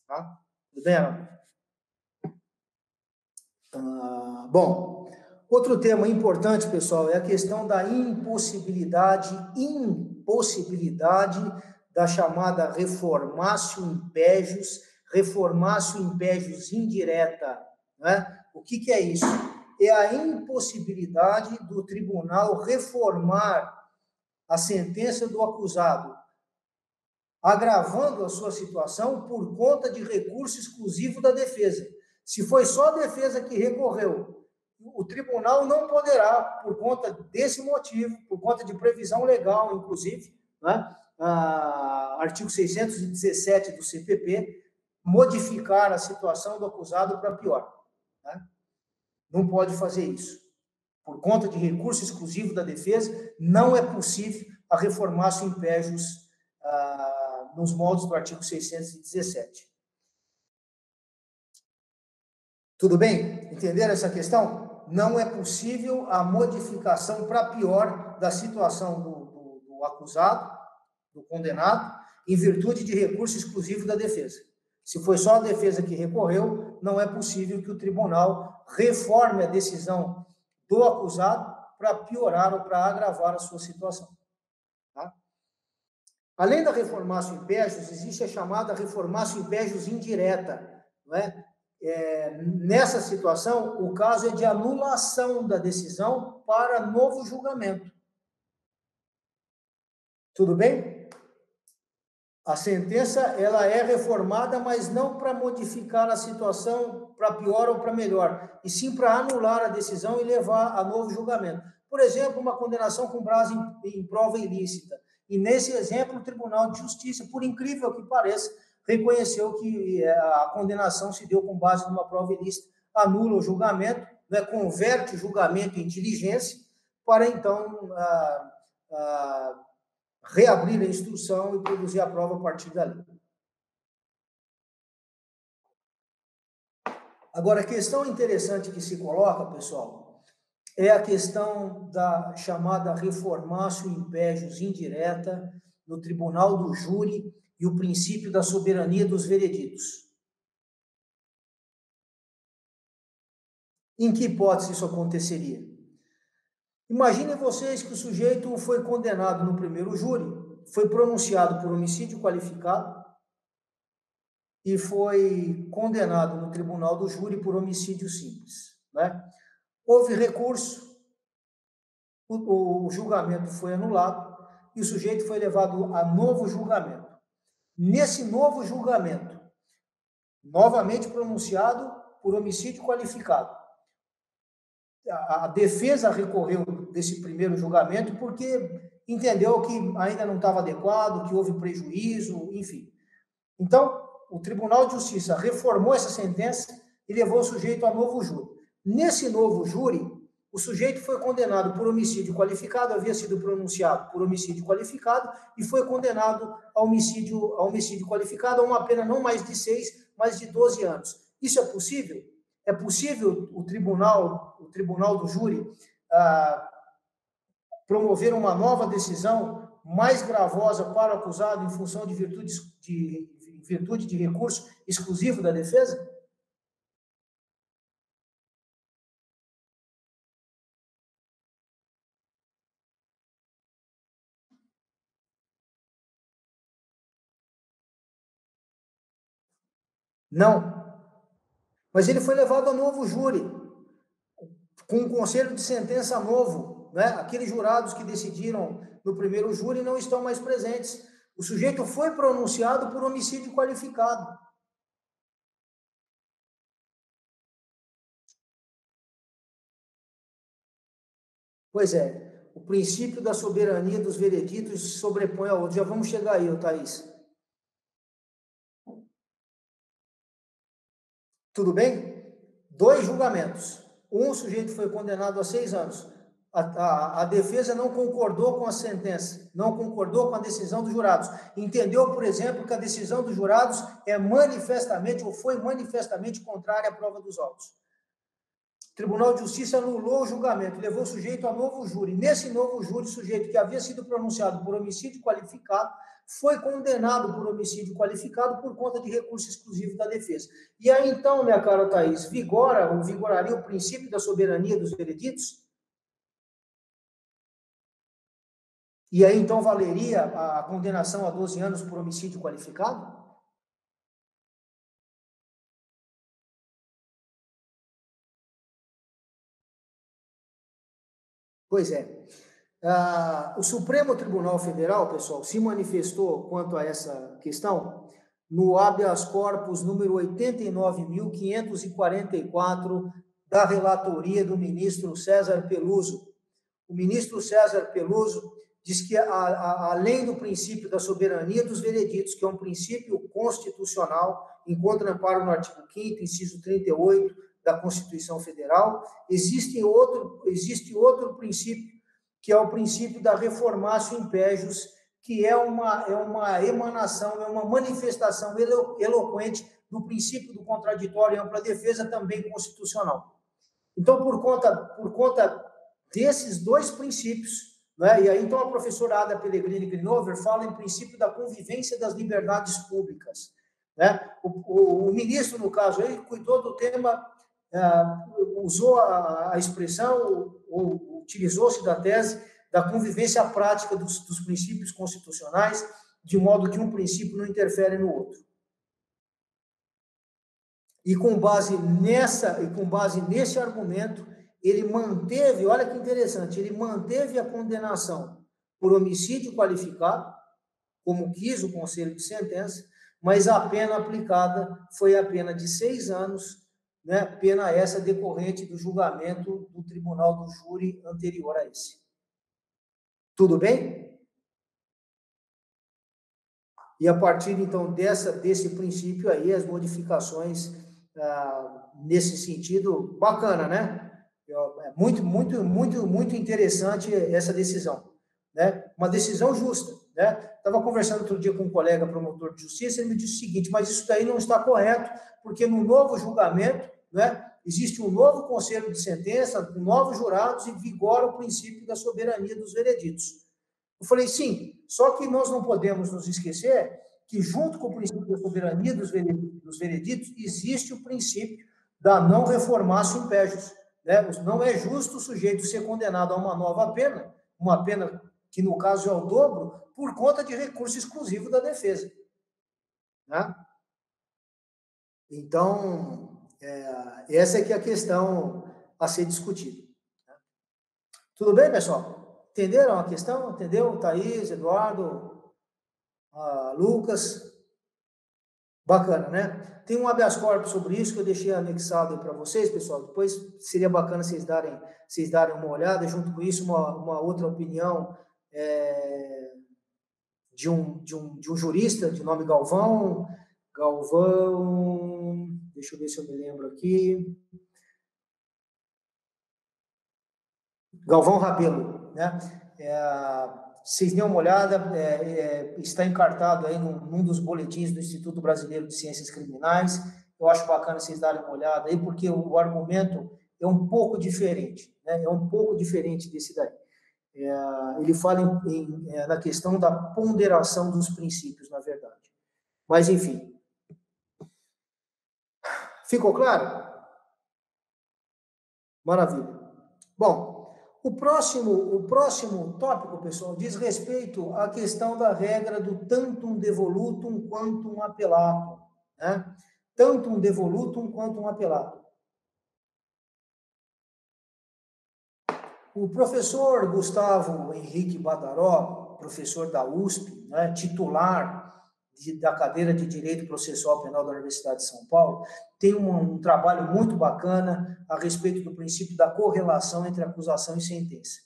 Tá? Tudo bem, Ana? Bom, outro tema importante, pessoal, é a questão da impossibilidade da chamada reformatio impégios indireta. Né? O que é isso? É a impossibilidade do tribunal reformar a sentença do acusado, agravando a sua situação por conta de recurso exclusivo da defesa. Se foi só a defesa que recorreu, o tribunal não poderá, por conta desse motivo, por conta de previsão legal, inclusive, né, artigo 617 do CPP, modificar a situação do acusado para pior. Né? Não pode fazer isso. Por conta de recurso exclusivo da defesa, não é possível a reformatio impégios nos moldes do artigo 617. Tudo bem? Entenderam essa questão? Não é possível a modificação para pior da situação do acusado, do condenado, em virtude de recurso exclusivo da defesa. Se foi só a defesa que recorreu, não é possível que o tribunal reforme a decisão do acusado para piorar ou para agravar a sua situação. Tá? Além da reformácio impégios, existe a chamada reformácio impégios indireta, não é? Nessa situação, o caso é de anulação da decisão para novo julgamento. Tudo bem? A sentença ela é reformada, mas não para modificar a situação para pior ou para melhor, e sim para anular a decisão e levar a novo julgamento. Por exemplo, uma condenação com base em prova ilícita. E nesse exemplo, o Tribunal de Justiça, por incrível que pareça, reconheceu que a condenação se deu com base numa prova ilícita, anula o julgamento, né, converte o julgamento em diligência, para então reabrir a instrução e produzir a prova a partir dali. Agora, a questão interessante que se coloca, pessoal, é a questão da chamada reformácio impégios indireta no tribunal do júri e o princípio da soberania dos vereditos. Em que hipótese isso aconteceria? Imaginem vocês que o sujeito foi condenado no primeiro júri, foi pronunciado por homicídio qualificado e foi condenado no tribunal do júri por homicídio simples, né? Houve recurso, o julgamento foi anulado e o sujeito foi levado a novo julgamento. Nesse novo julgamento, novamente pronunciado por homicídio qualificado, a defesa recorreu desse primeiro julgamento porque entendeu que ainda não estava adequado, que houve prejuízo, enfim. Então, o Tribunal de Justiça reformou essa sentença e levou o sujeito a novo júri. Nesse novo júri, o sujeito foi condenado por homicídio qualificado, havia sido pronunciado por homicídio qualificado e foi condenado a homicídio qualificado a uma pena não mais de 6, mas de 12 anos. Isso é possível? É possível o tribunal do júri promover uma nova decisão mais gravosa para o acusado em função de virtude de recurso exclusivo da defesa? Não. Mas ele foi levado a novo júri, com um conselho de sentença novo, né? Aqueles jurados que decidiram no primeiro júri não estão mais presentes. O sujeito foi pronunciado por homicídio qualificado. Pois é, o princípio da soberania dos vereditos se sobrepõe ao outro. Já vamos chegar aí, Thaís. Tudo bem? 2 julgamentos. Um sujeito foi condenado a 6 anos. A defesa não concordou com a sentença, não concordou com a decisão dos jurados. Entendeu, por exemplo, que a decisão dos jurados é manifestamente ou foi manifestamente contrária à prova dos autos. O Tribunal de Justiça anulou o julgamento, levou o sujeito a novo júri. Nesse novo júri, o sujeito que havia sido pronunciado por homicídio qualificado foi condenado por homicídio qualificado por conta de recurso exclusivo da defesa. E aí, então, minha cara Thaís, vigoraria o princípio da soberania dos vereditos? E aí, então, valeria a condenação a 12 anos por homicídio qualificado? Pois é. O Supremo Tribunal Federal, pessoal, se manifestou quanto a essa questão no habeas corpus número 89.544 da relatoria do ministro César Peluso. O ministro César Peluso diz que, além do princípio da soberania dos vereditos, que é um princípio constitucional, encontra amparo no artigo 5º, inciso 38 da Constituição Federal, existe outro princípio, que é o princípio da reformatio impégios, que é uma emanação, é uma manifestação eloquente do princípio do contraditório e ampla defesa, também constitucional. Então, por conta desses dois princípios, né, e aí então a professora Ada Pellegrini Grinover fala em princípio da convivência das liberdades públicas. Né? O ministro, no caso, aí, cuidou do tema, usou a expressão, ou utilizou-se da tese da convivência prática dos princípios constitucionais, de modo que um princípio não interfere no outro. E com base nesse argumento, ele manteve, olha que interessante, ele manteve a condenação por homicídio qualificado, como quis o Conselho de Sentença, mas a pena aplicada foi a pena de 6 anos, né, pena essa decorrente do julgamento do Tribunal do Júri anterior a esse. Tudo bem? E a partir, então, desse princípio aí, as modificações nesse sentido, bacana, né? É muito interessante essa decisão, né? Uma decisão justa, né? Estava conversando outro dia com um colega promotor de justiça, ele me disse o seguinte: mas isso daí não está correto, porque no novo julgamento, né, existe um novo conselho de sentença, com novos jurados, e vigora o princípio da soberania dos vereditos. Eu falei, sim, só que nós não podemos nos esquecer que, junto com o princípio da soberania dos vereditos, existe o princípio da não reformatio in pejus. Né? Não é justo o sujeito ser condenado a uma nova pena, uma pena que, no caso, é o dobro, por conta de recurso exclusivo da defesa. Né? Então, essa é que é a questão a ser discutida. Tudo bem, pessoal? Entenderam a questão? Entendeu? Thaís, Eduardo, Lucas. Bacana, né? Tem um habeas corpus sobre isso que eu deixei anexado aí para vocês, pessoal. Depois seria bacana vocês darem uma olhada. Junto com isso, uma outra opinião de um jurista de nome Galvão, deixa eu ver se eu me lembro aqui. Galvão Rabelo, né? Vocês dêem uma olhada, está encartado aí num dos boletins do Instituto Brasileiro de Ciências Criminais. Eu acho bacana vocês darem uma olhada aí, porque o argumento é um pouco diferente, né? É um pouco diferente desse daí. Ele fala na questão da ponderação dos princípios, na verdade. Mas, enfim. Ficou claro? Maravilha. Bom, o próximo tópico, pessoal, diz respeito à questão da regra do tantum devolutum quantum appellatum, né? Tantum devolutum quantum appellatum. O professor Gustavo Henrique Badaró, professor da USP, né, titular da cadeira de Direito Processual Penal da Universidade de São Paulo, tem um trabalho muito bacana a respeito do princípio da correlação entre acusação e sentença.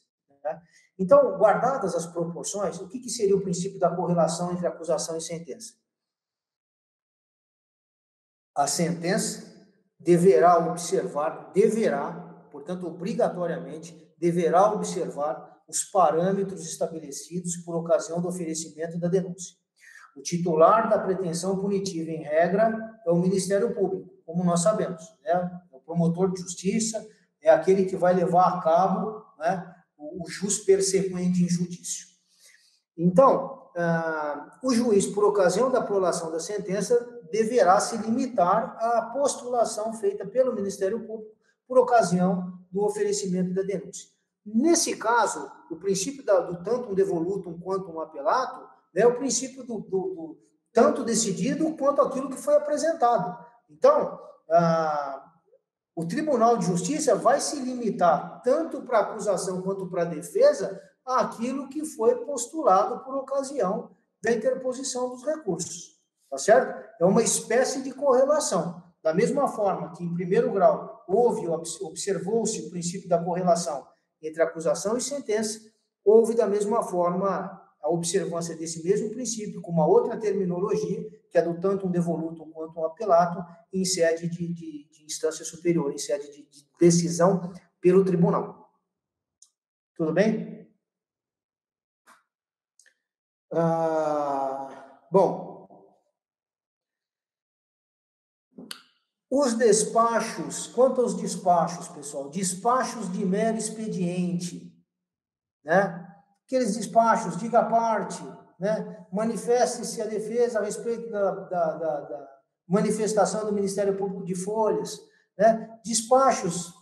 Né? Então, guardadas as proporções, o que seria o princípio da correlação entre acusação e sentença? A sentença portanto, obrigatoriamente, deverá observar os parâmetros estabelecidos por ocasião do oferecimento da denúncia. O titular da pretensão punitiva, em regra, é o Ministério Público, como nós sabemos, né? O promotor de justiça é aquele que vai levar a cabo, né, o jus persequendi in judicio. Então, o juiz, por ocasião da prolação da sentença, deverá se limitar à postulação feita pelo Ministério Público por ocasião do oferecimento da denúncia. Nesse caso, o princípio do tantum devolutum quantum appellatum é o princípio do tanto decidido quanto aquilo que foi apresentado. Então, o Tribunal de Justiça vai se limitar tanto para a acusação quanto para a defesa àquilo que foi postulado por ocasião da interposição dos recursos. Tá certo? É uma espécie de correlação. Da mesma forma que, em primeiro grau, observou-se o princípio da correlação entre acusação e sentença, houve, da mesma forma, a observância desse mesmo princípio, com uma outra terminologia, que é do tantum devolutum quantum appellatum, em sede de instância superior, em sede de decisão pelo tribunal. Tudo bem? Bom, os despachos, quanto aos despachos, pessoal, despachos de mero expediente, né? Aqueles despachos, diga a parte, né? Manifeste-se a defesa a respeito da manifestação do Ministério Público de folhas, né? Despachos,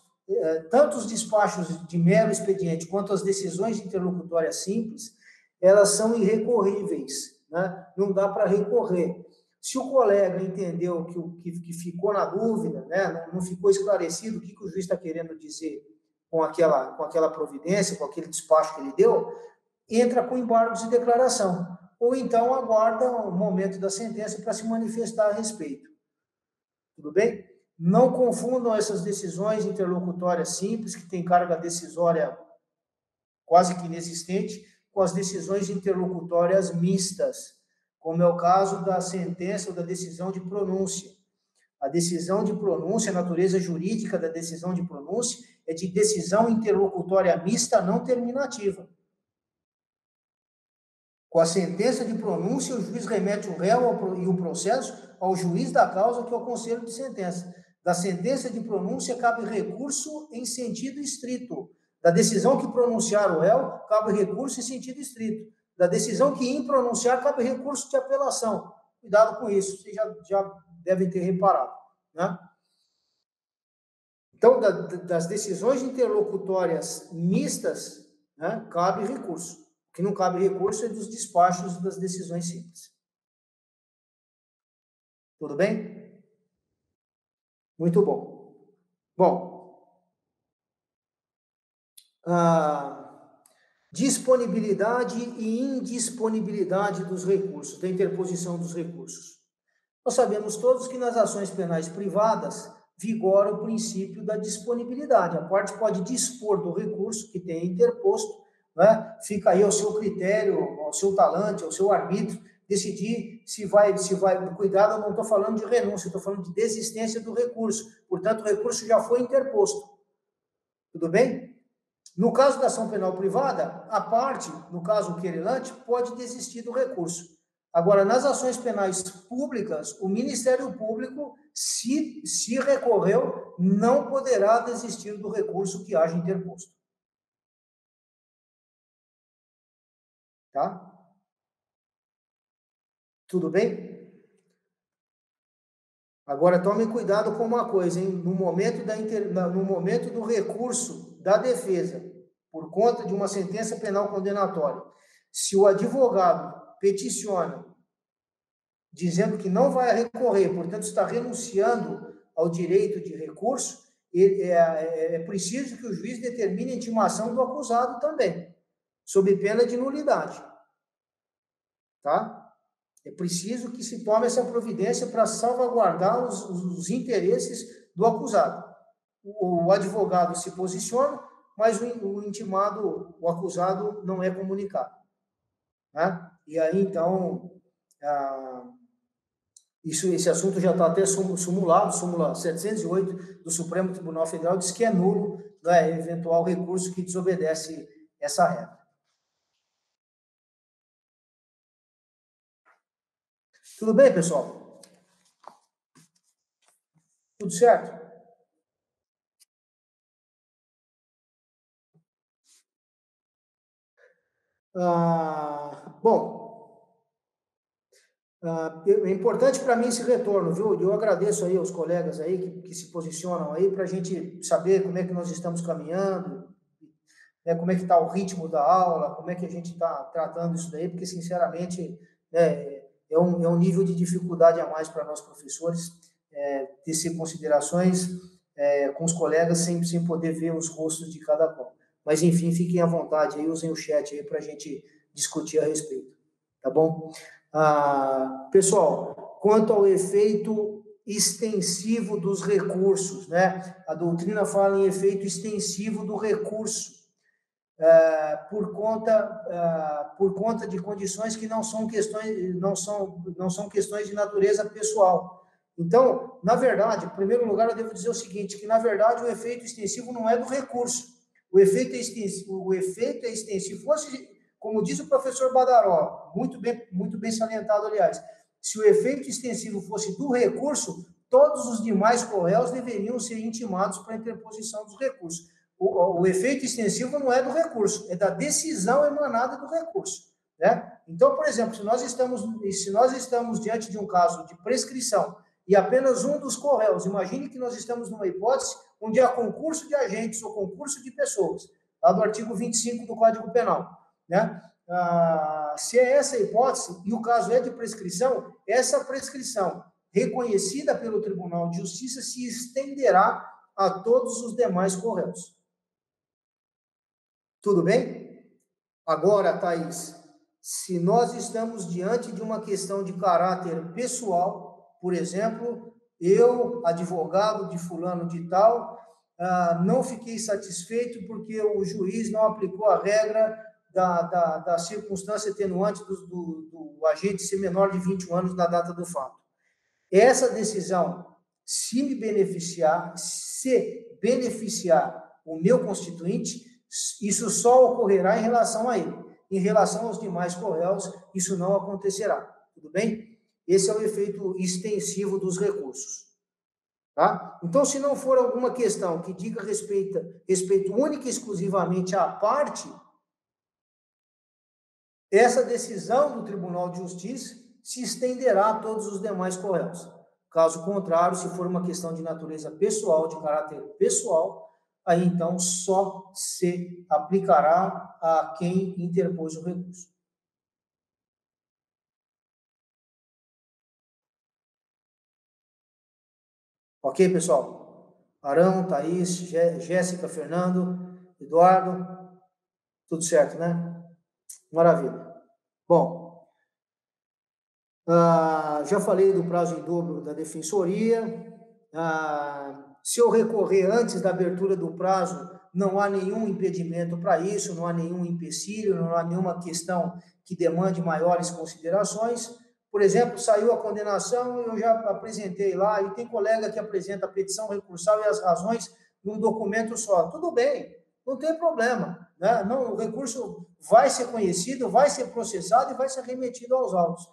tanto os despachos de mero expediente quanto as decisões interlocutórias simples, elas são irrecorríveis, né? Não dá para recorrer. Se o colega entendeu que ficou na dúvida, né? Não ficou esclarecido o que o juiz está querendo dizer com aquela providência, com aquele despacho que ele deu, entra com embargos de declaração. Ou então aguarda o momento da sentença para se manifestar a respeito. Tudo bem? Não confundam essas decisões interlocutórias simples, que têm carga decisória quase que inexistente, com as decisões interlocutórias mistas, como é o caso da sentença ou da decisão de pronúncia. A decisão de pronúncia, a natureza jurídica da decisão de pronúncia é de decisão interlocutória mista não terminativa. Com a sentença de pronúncia, o juiz remete o réu e o processo ao juiz da causa, que é o conselho de sentença. Da sentença de pronúncia, cabe recurso em sentido estrito. Da decisão que pronunciar o réu, cabe recurso em sentido estrito. Da decisão que impronunciar, cabe recurso de apelação. Cuidado com isso, vocês já devem ter reparado, né? Então, das decisões interlocutórias mistas, né, cabe recurso. O que não cabe recurso é dos despachos das decisões simples. Tudo bem? Muito bom. Bom, disponibilidade e indisponibilidade dos recursos, da interposição dos recursos. Nós sabemos todos que nas ações penais privadas vigora o princípio da disponibilidade. A parte pode dispor do recurso que tem interposto, né? Fica aí ao seu critério, ao seu talante, ao seu arbítrio, decidir se vai. Cuidado, eu não estou falando de renúncia, estou falando de desistência do recurso. Portanto, o recurso já foi interposto. Tudo bem? No caso da ação penal privada, a parte, no caso o querelante, pode desistir do recurso. Agora, nas ações penais públicas, o Ministério Público, se recorreu, não poderá desistir do recurso que haja interposto. Tá? Tudo bem? Agora, tome cuidado com uma coisa, hein? No momento do recurso da defesa, por conta de uma sentença penal condenatória, se o advogado peticiona dizendo que não vai recorrer, portanto, está renunciando ao direito de recurso, é preciso que o juiz determine a intimação do acusado também, sob pena de nulidade. Tá? É preciso que se tome essa providência para salvaguardar os interesses do acusado. O advogado se posiciona, mas o intimado, o acusado, não é comunicado. Né? E aí, então, esse assunto já está até súmula 708 do Supremo Tribunal Federal, diz que é nulo, né, eventual recurso que desobedece essa regra. Tudo bem, pessoal? Tudo certo? Bom, é importante para mim esse retorno, viu? Eu agradeço aí aos colegas aí que se posicionam aí para a gente saber como é que nós estamos caminhando, né, como é que está o ritmo da aula, como é que a gente está tratando isso daí, porque, sinceramente, né, é um nível de dificuldade a mais para nós professores, tecer considerações com os colegas sem poder ver os rostos de cada qual. Mas, enfim, fiquem à vontade aí, usem o chat aí para a gente discutir a respeito, tá bom? Pessoal, quanto ao efeito extensivo dos recursos, né? A doutrina fala em efeito extensivo do recurso, por conta de condições que não são questões de natureza pessoal. Então, na verdade, em primeiro lugar, eu devo dizer o seguinte, que, na verdade, o efeito extensivo não é do recurso. O efeito é extensivo, Como diz o professor Badaró, muito bem salientado, aliás, se o efeito extensivo fosse do recurso, todos os demais correios deveriam ser intimados para a interposição dos recursos. O efeito extensivo não é do recurso, é da decisão emanada do recurso, né? Então, por exemplo, se nós estamos diante de um caso de prescrição e apenas um dos correios, imagine que nós estamos numa hipótese onde há concurso de agentes ou concurso de pessoas, lá do artigo 25 do Código Penal, né? Se é essa a hipótese, e o caso é de prescrição, essa prescrição reconhecida pelo Tribunal de Justiça se estenderá a todos os demais correios. Tudo bem? Agora, Thaís, se nós estamos diante de uma questão de caráter pessoal, por exemplo, eu, advogado de fulano de tal, não fiquei satisfeito porque o juiz não aplicou a regra da circunstância atenuante do agente ser menor de 21 anos na data do fato. Essa decisão, se beneficiar o meu constituinte, isso só ocorrerá em relação a ele. Em relação aos demais correios, isso não acontecerá. Tudo bem? Esse é o efeito extensivo dos recursos. Tá? Então, se não for alguma questão que diga respeito única e exclusivamente à parte, essa decisão do Tribunal de Justiça se estenderá a todos os demais correios. Caso contrário, se for uma questão de natureza pessoal, de caráter pessoal, aí então só se aplicará a quem interpôs o recurso. Ok, pessoal? Arão, Thaís, Jéssica, Fernando, Eduardo, tudo certo, né? Maravilha. Bom, já falei do prazo em dobro da defensoria. Se eu recorrer antes da abertura do prazo, não há nenhum impedimento para isso, não há nenhum empecilho, não há nenhuma questão que demande maiores considerações. Por exemplo, saiu a condenação, eu já apresentei lá, e tem colega que apresenta a petição recursal e as razões num documento só. Tudo bem, não tem problema, né? Não, o recurso vai ser conhecido, vai ser processado e vai ser remetido aos autos.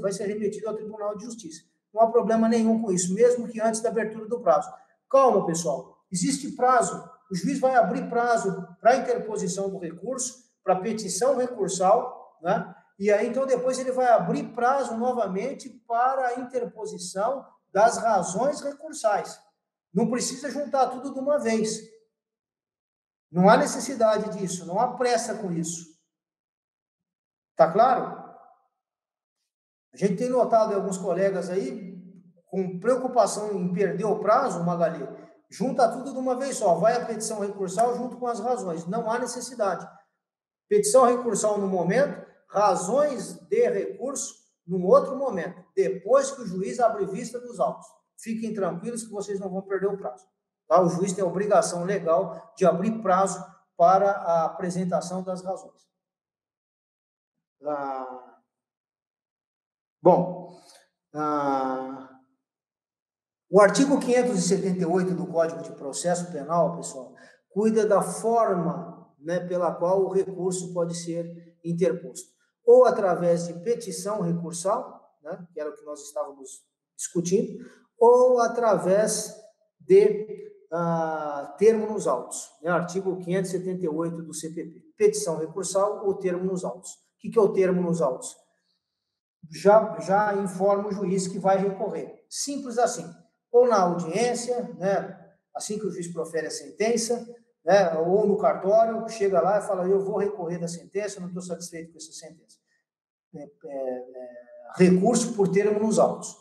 Vai ser remetido ao Tribunal de Justiça. Não há problema nenhum com isso, mesmo que antes da abertura do prazo. Calma, pessoal. Existe prazo. O juiz vai abrir prazo para a interposição do recurso, para a petição recursal, né? E aí, então, depois ele vai abrir prazo novamente para a interposição das razões recursais. Não precisa juntar tudo de uma vez. Não há necessidade disso, não há pressa com isso. Tá claro? A gente tem notado alguns colegas aí com preocupação em perder o prazo, Magali, junta tudo de uma vez só, vai a petição recursal junto com as razões. Não há necessidade. Petição recursal no momento, razões de recurso num outro momento, depois que o juiz abre vista dos autos. Fiquem tranquilos que vocês não vão perder o prazo. Tá? O juiz tem a obrigação legal de abrir prazo para a apresentação das razões. Bom, o artigo 578 do Código de Processo Penal, pessoal, cuida da forma, né, pela qual o recurso pode ser interposto. Ou através de petição recursal, né, que era o que nós estávamos discutindo, ou através de termo nos autos, né, artigo 578 do CPP. Petição recursal ou termo nos autos. O que é o termo nos autos? Já informa o juiz que vai recorrer. Simples assim. Ou na audiência, né, assim que o juiz profere a sentença, né, ou no cartório, chega lá e fala, eu vou recorrer da sentença, não estou satisfeito com essa sentença. Recurso por termo nos autos.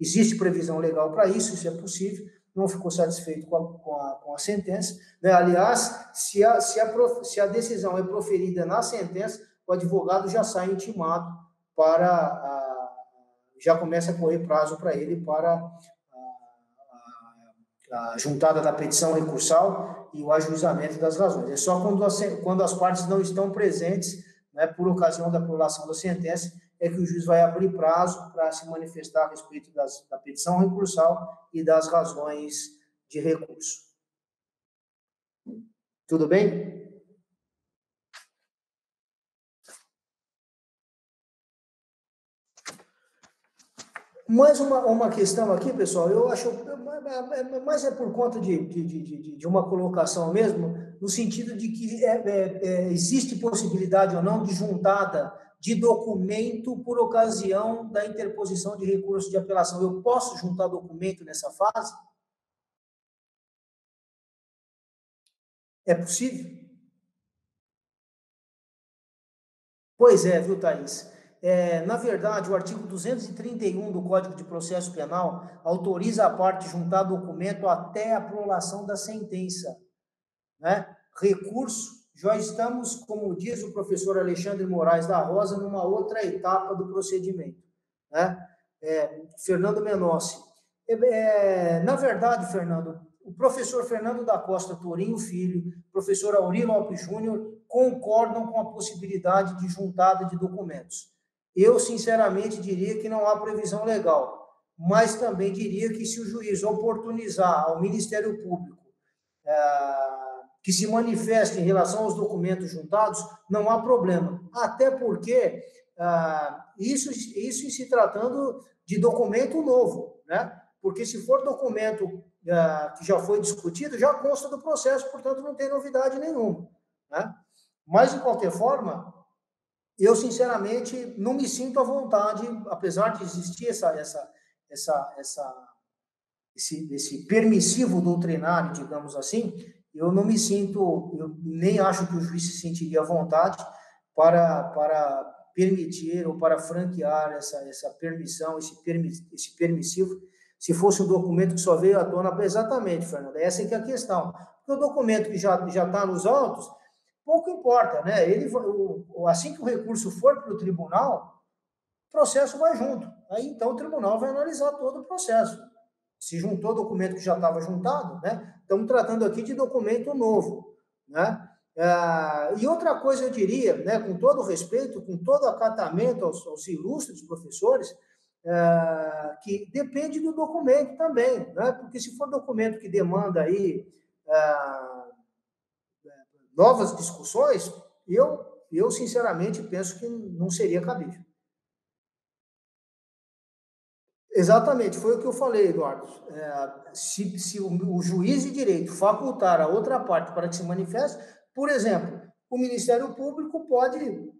Existe previsão legal para isso, isso é possível, não ficou satisfeito com a sentença. Né? Aliás, se a decisão é proferida na sentença, o advogado já sai intimado já começa a correr prazo para ele para a juntada da petição recursal e o ajuizamento das razões. É só quando as partes não estão presentes, né, por ocasião da prolação da sentença, é que o juiz vai abrir prazo para se manifestar a respeito da petição recursal e das razões de recurso. Tudo bem? Mais uma questão aqui, pessoal, eu acho, mas é por conta de uma colocação mesmo, no sentido de que existe possibilidade ou não de juntada de documento por ocasião da interposição de recurso de apelação. Eu posso juntar documento nessa fase? É possível? Pois é, viu, Thaís? Na verdade, o artigo 231 do Código de Processo Penal autoriza a parte juntar documento até a prolação da sentença, né? Recurso, já estamos, como diz o professor Alexandre Moraes da Rosa, numa outra etapa do procedimento, né? Fernando Menossi. Na verdade, Fernando, o professor Fernando da Costa Tourinho Filho, professor Auri Lopes Júnior, concordam com a possibilidade de juntada de documentos. Eu, sinceramente, diria que não há previsão legal, mas também diria que se o juiz oportunizar ao Ministério Público que se manifeste em relação aos documentos juntados, não há problema. Até porque isso em se tratando de documento novo, né? Porque se for documento que já foi discutido, já consta do processo, portanto, não tem novidade nenhuma, né? Mas, de qualquer forma, eu, sinceramente, não me sinto à vontade, apesar de existir esse permissivo doutrinário, digamos assim, eu não me sinto, eu nem acho que o juiz se sentiria à vontade para permitir ou para franquear essa permissão, esse permissivo, se fosse um documento que só veio à tona. Exatamente, Fernanda, essa é que é a questão. Porque o documento que já está nos autos, pouco importa, né? Assim que o recurso for para o tribunal, o processo vai junto. Aí, então, o tribunal vai analisar todo o processo. Se juntou documento que já estava juntado, né? Estamos tratando aqui de documento novo, né? E outra coisa eu diria, né, com todo respeito, com todo acatamento aos ilustres professores, que depende do documento também, né? Porque se for documento que demanda aí novas discussões, eu sinceramente penso que não seria cabível. Exatamente, foi o que eu falei, Eduardo. Se o juiz de direito facultar a outra parte para que se manifeste, por exemplo, o Ministério Público pode,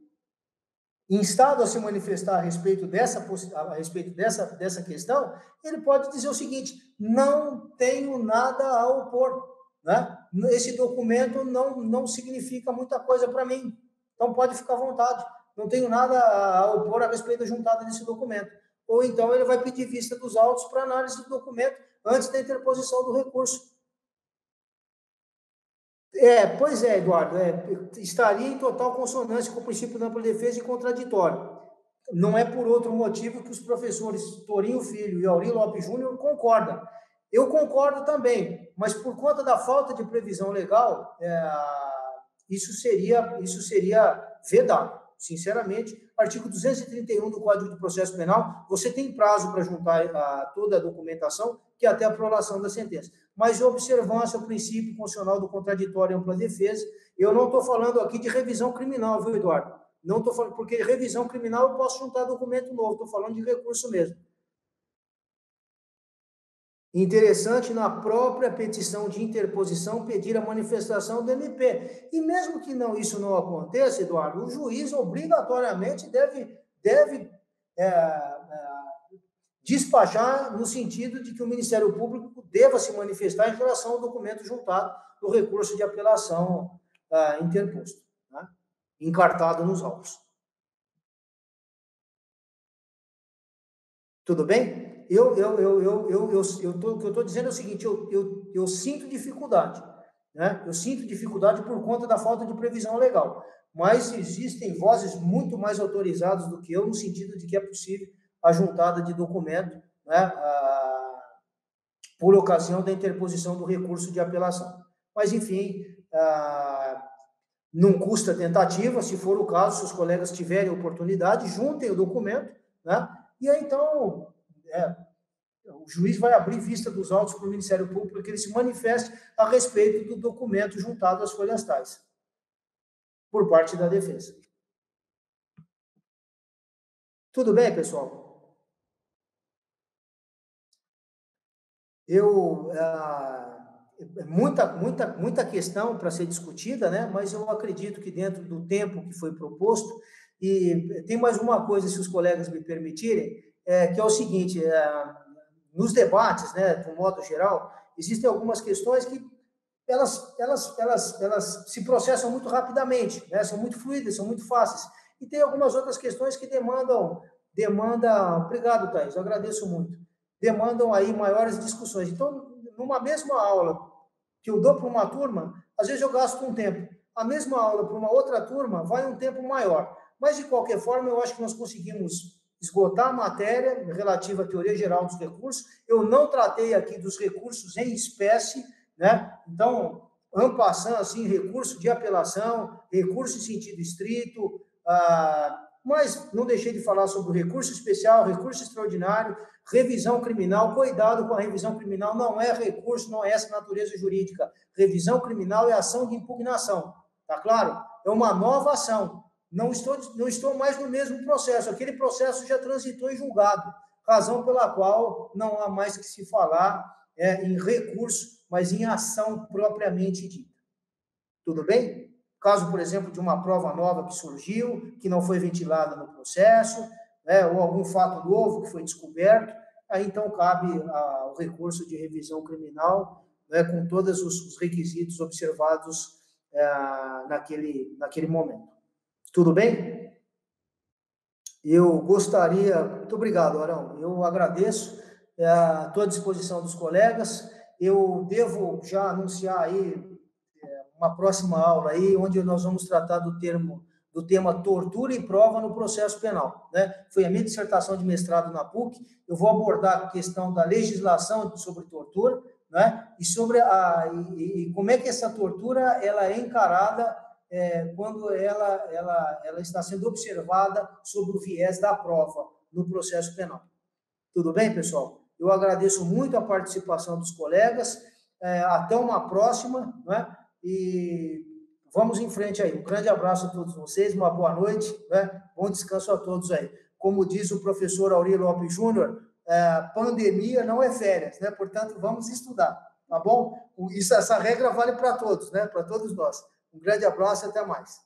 instado a se manifestar a respeito dessa questão, ele pode dizer o seguinte: não tenho nada a opor, né? Esse documento não significa muita coisa para mim, então pode ficar à vontade, não tenho nada a opor a respeito da juntada desse documento. Ou então ele vai pedir vista dos autos para análise do documento antes da interposição do recurso. Pois é, Eduardo, estaria em total consonância com o princípio da ampla defesa e contraditório. Não é por outro motivo que os professores Tourinho Filho e Auri Lopes Júnior concordam. Eu concordo também, mas por conta da falta de previsão legal, isso seria vedado. Sinceramente, artigo 231 do Código de Processo Penal, você tem prazo para juntar toda a documentação, que é até a prolação da sentença. Mas observância ao princípio constitucional do contraditório e ampla defesa, eu não estou falando aqui de revisão criminal, viu, Eduardo? Não estou falando, porque revisão criminal eu posso juntar documento novo, estou falando de recurso mesmo. Interessante, na própria petição de interposição, pedir a manifestação do MP. E mesmo que isso não aconteça, Eduardo, o juiz obrigatoriamente deve despachar no sentido de que o Ministério Público deva se manifestar em relação ao documento juntado no recurso de apelação interposto, né? Encartado nos autos. Tudo bem? O que eu estou dizendo é o seguinte: eu sinto dificuldade, né? Eu sinto dificuldade por conta da falta de previsão legal, mas existem vozes muito mais autorizadas do que eu, no sentido de que é possível a juntada de documento, né, por ocasião da interposição do recurso de apelação. Mas, enfim, não custa tentativa, se for o caso, se os colegas tiverem oportunidade, juntem o documento, né? E aí, então, o juiz vai abrir vista dos autos para o Ministério Público para que ele se manifeste a respeito do documento juntado às folhas tais, por parte da defesa. Tudo bem, pessoal? Muita questão para ser discutida, né? Mas eu acredito que dentro do tempo que foi proposto, e tem mais uma coisa, se os colegas me permitirem, que é o seguinte, nos debates, né, de um modo geral, existem algumas questões que elas se processam muito rapidamente, né? São muito fluidas, são muito fáceis. E tem algumas outras questões que demandam, obrigado, Thaís, eu agradeço muito, demandam aí maiores discussões. Então, numa mesma aula que eu dou para uma turma, às vezes eu gasto um tempo. A mesma aula para uma outra turma vai um tempo maior. Mas, de qualquer forma, eu acho que nós conseguimos esgotar a matéria relativa à teoria geral dos recursos. Eu não tratei aqui dos recursos em espécie, né? Então, en passant, assim, recurso de apelação, recurso em sentido estrito, mas não deixei de falar sobre o recurso especial, recurso extraordinário, revisão criminal. Cuidado com a revisão criminal, não é recurso, não é essa natureza jurídica. Revisão criminal é ação de impugnação, tá claro? É uma nova ação. Não estou mais no mesmo processo, aquele processo já transitou em julgado, razão pela qual não há mais que se falar em recurso, mas em ação propriamente dita. Tudo bem? Caso, por exemplo, de uma prova nova que surgiu, que não foi ventilada no processo, né, ou algum fato novo que foi descoberto, aí então cabe o recurso de revisão criminal, né, com todos os requisitos observados naquele momento. Tudo bem? Eu gostaria... Muito obrigado, Arão. Eu agradeço. Estou à disposição dos colegas. Eu devo já anunciar aí uma próxima aula aí, onde nós vamos tratar do tema tortura e prova no processo penal, né? Foi a minha dissertação de mestrado na PUC. Eu vou abordar a questão da legislação sobre tortura, né? E sobre e como é que essa tortura ela é encarada quando ela está sendo observada sob o viés da prova no processo penal. Tudo bem, pessoal? Eu agradeço muito a participação dos colegas. Até uma próxima, né? E vamos em frente aí. Um grande abraço a todos vocês, uma boa noite, né? Bom descanso a todos aí. Como diz o professor Auri Lopes Júnior, pandemia não é férias, né? Portanto, vamos estudar, tá bom? Essa regra vale para todos, né? Para todos nós. Um grande abraço e até mais.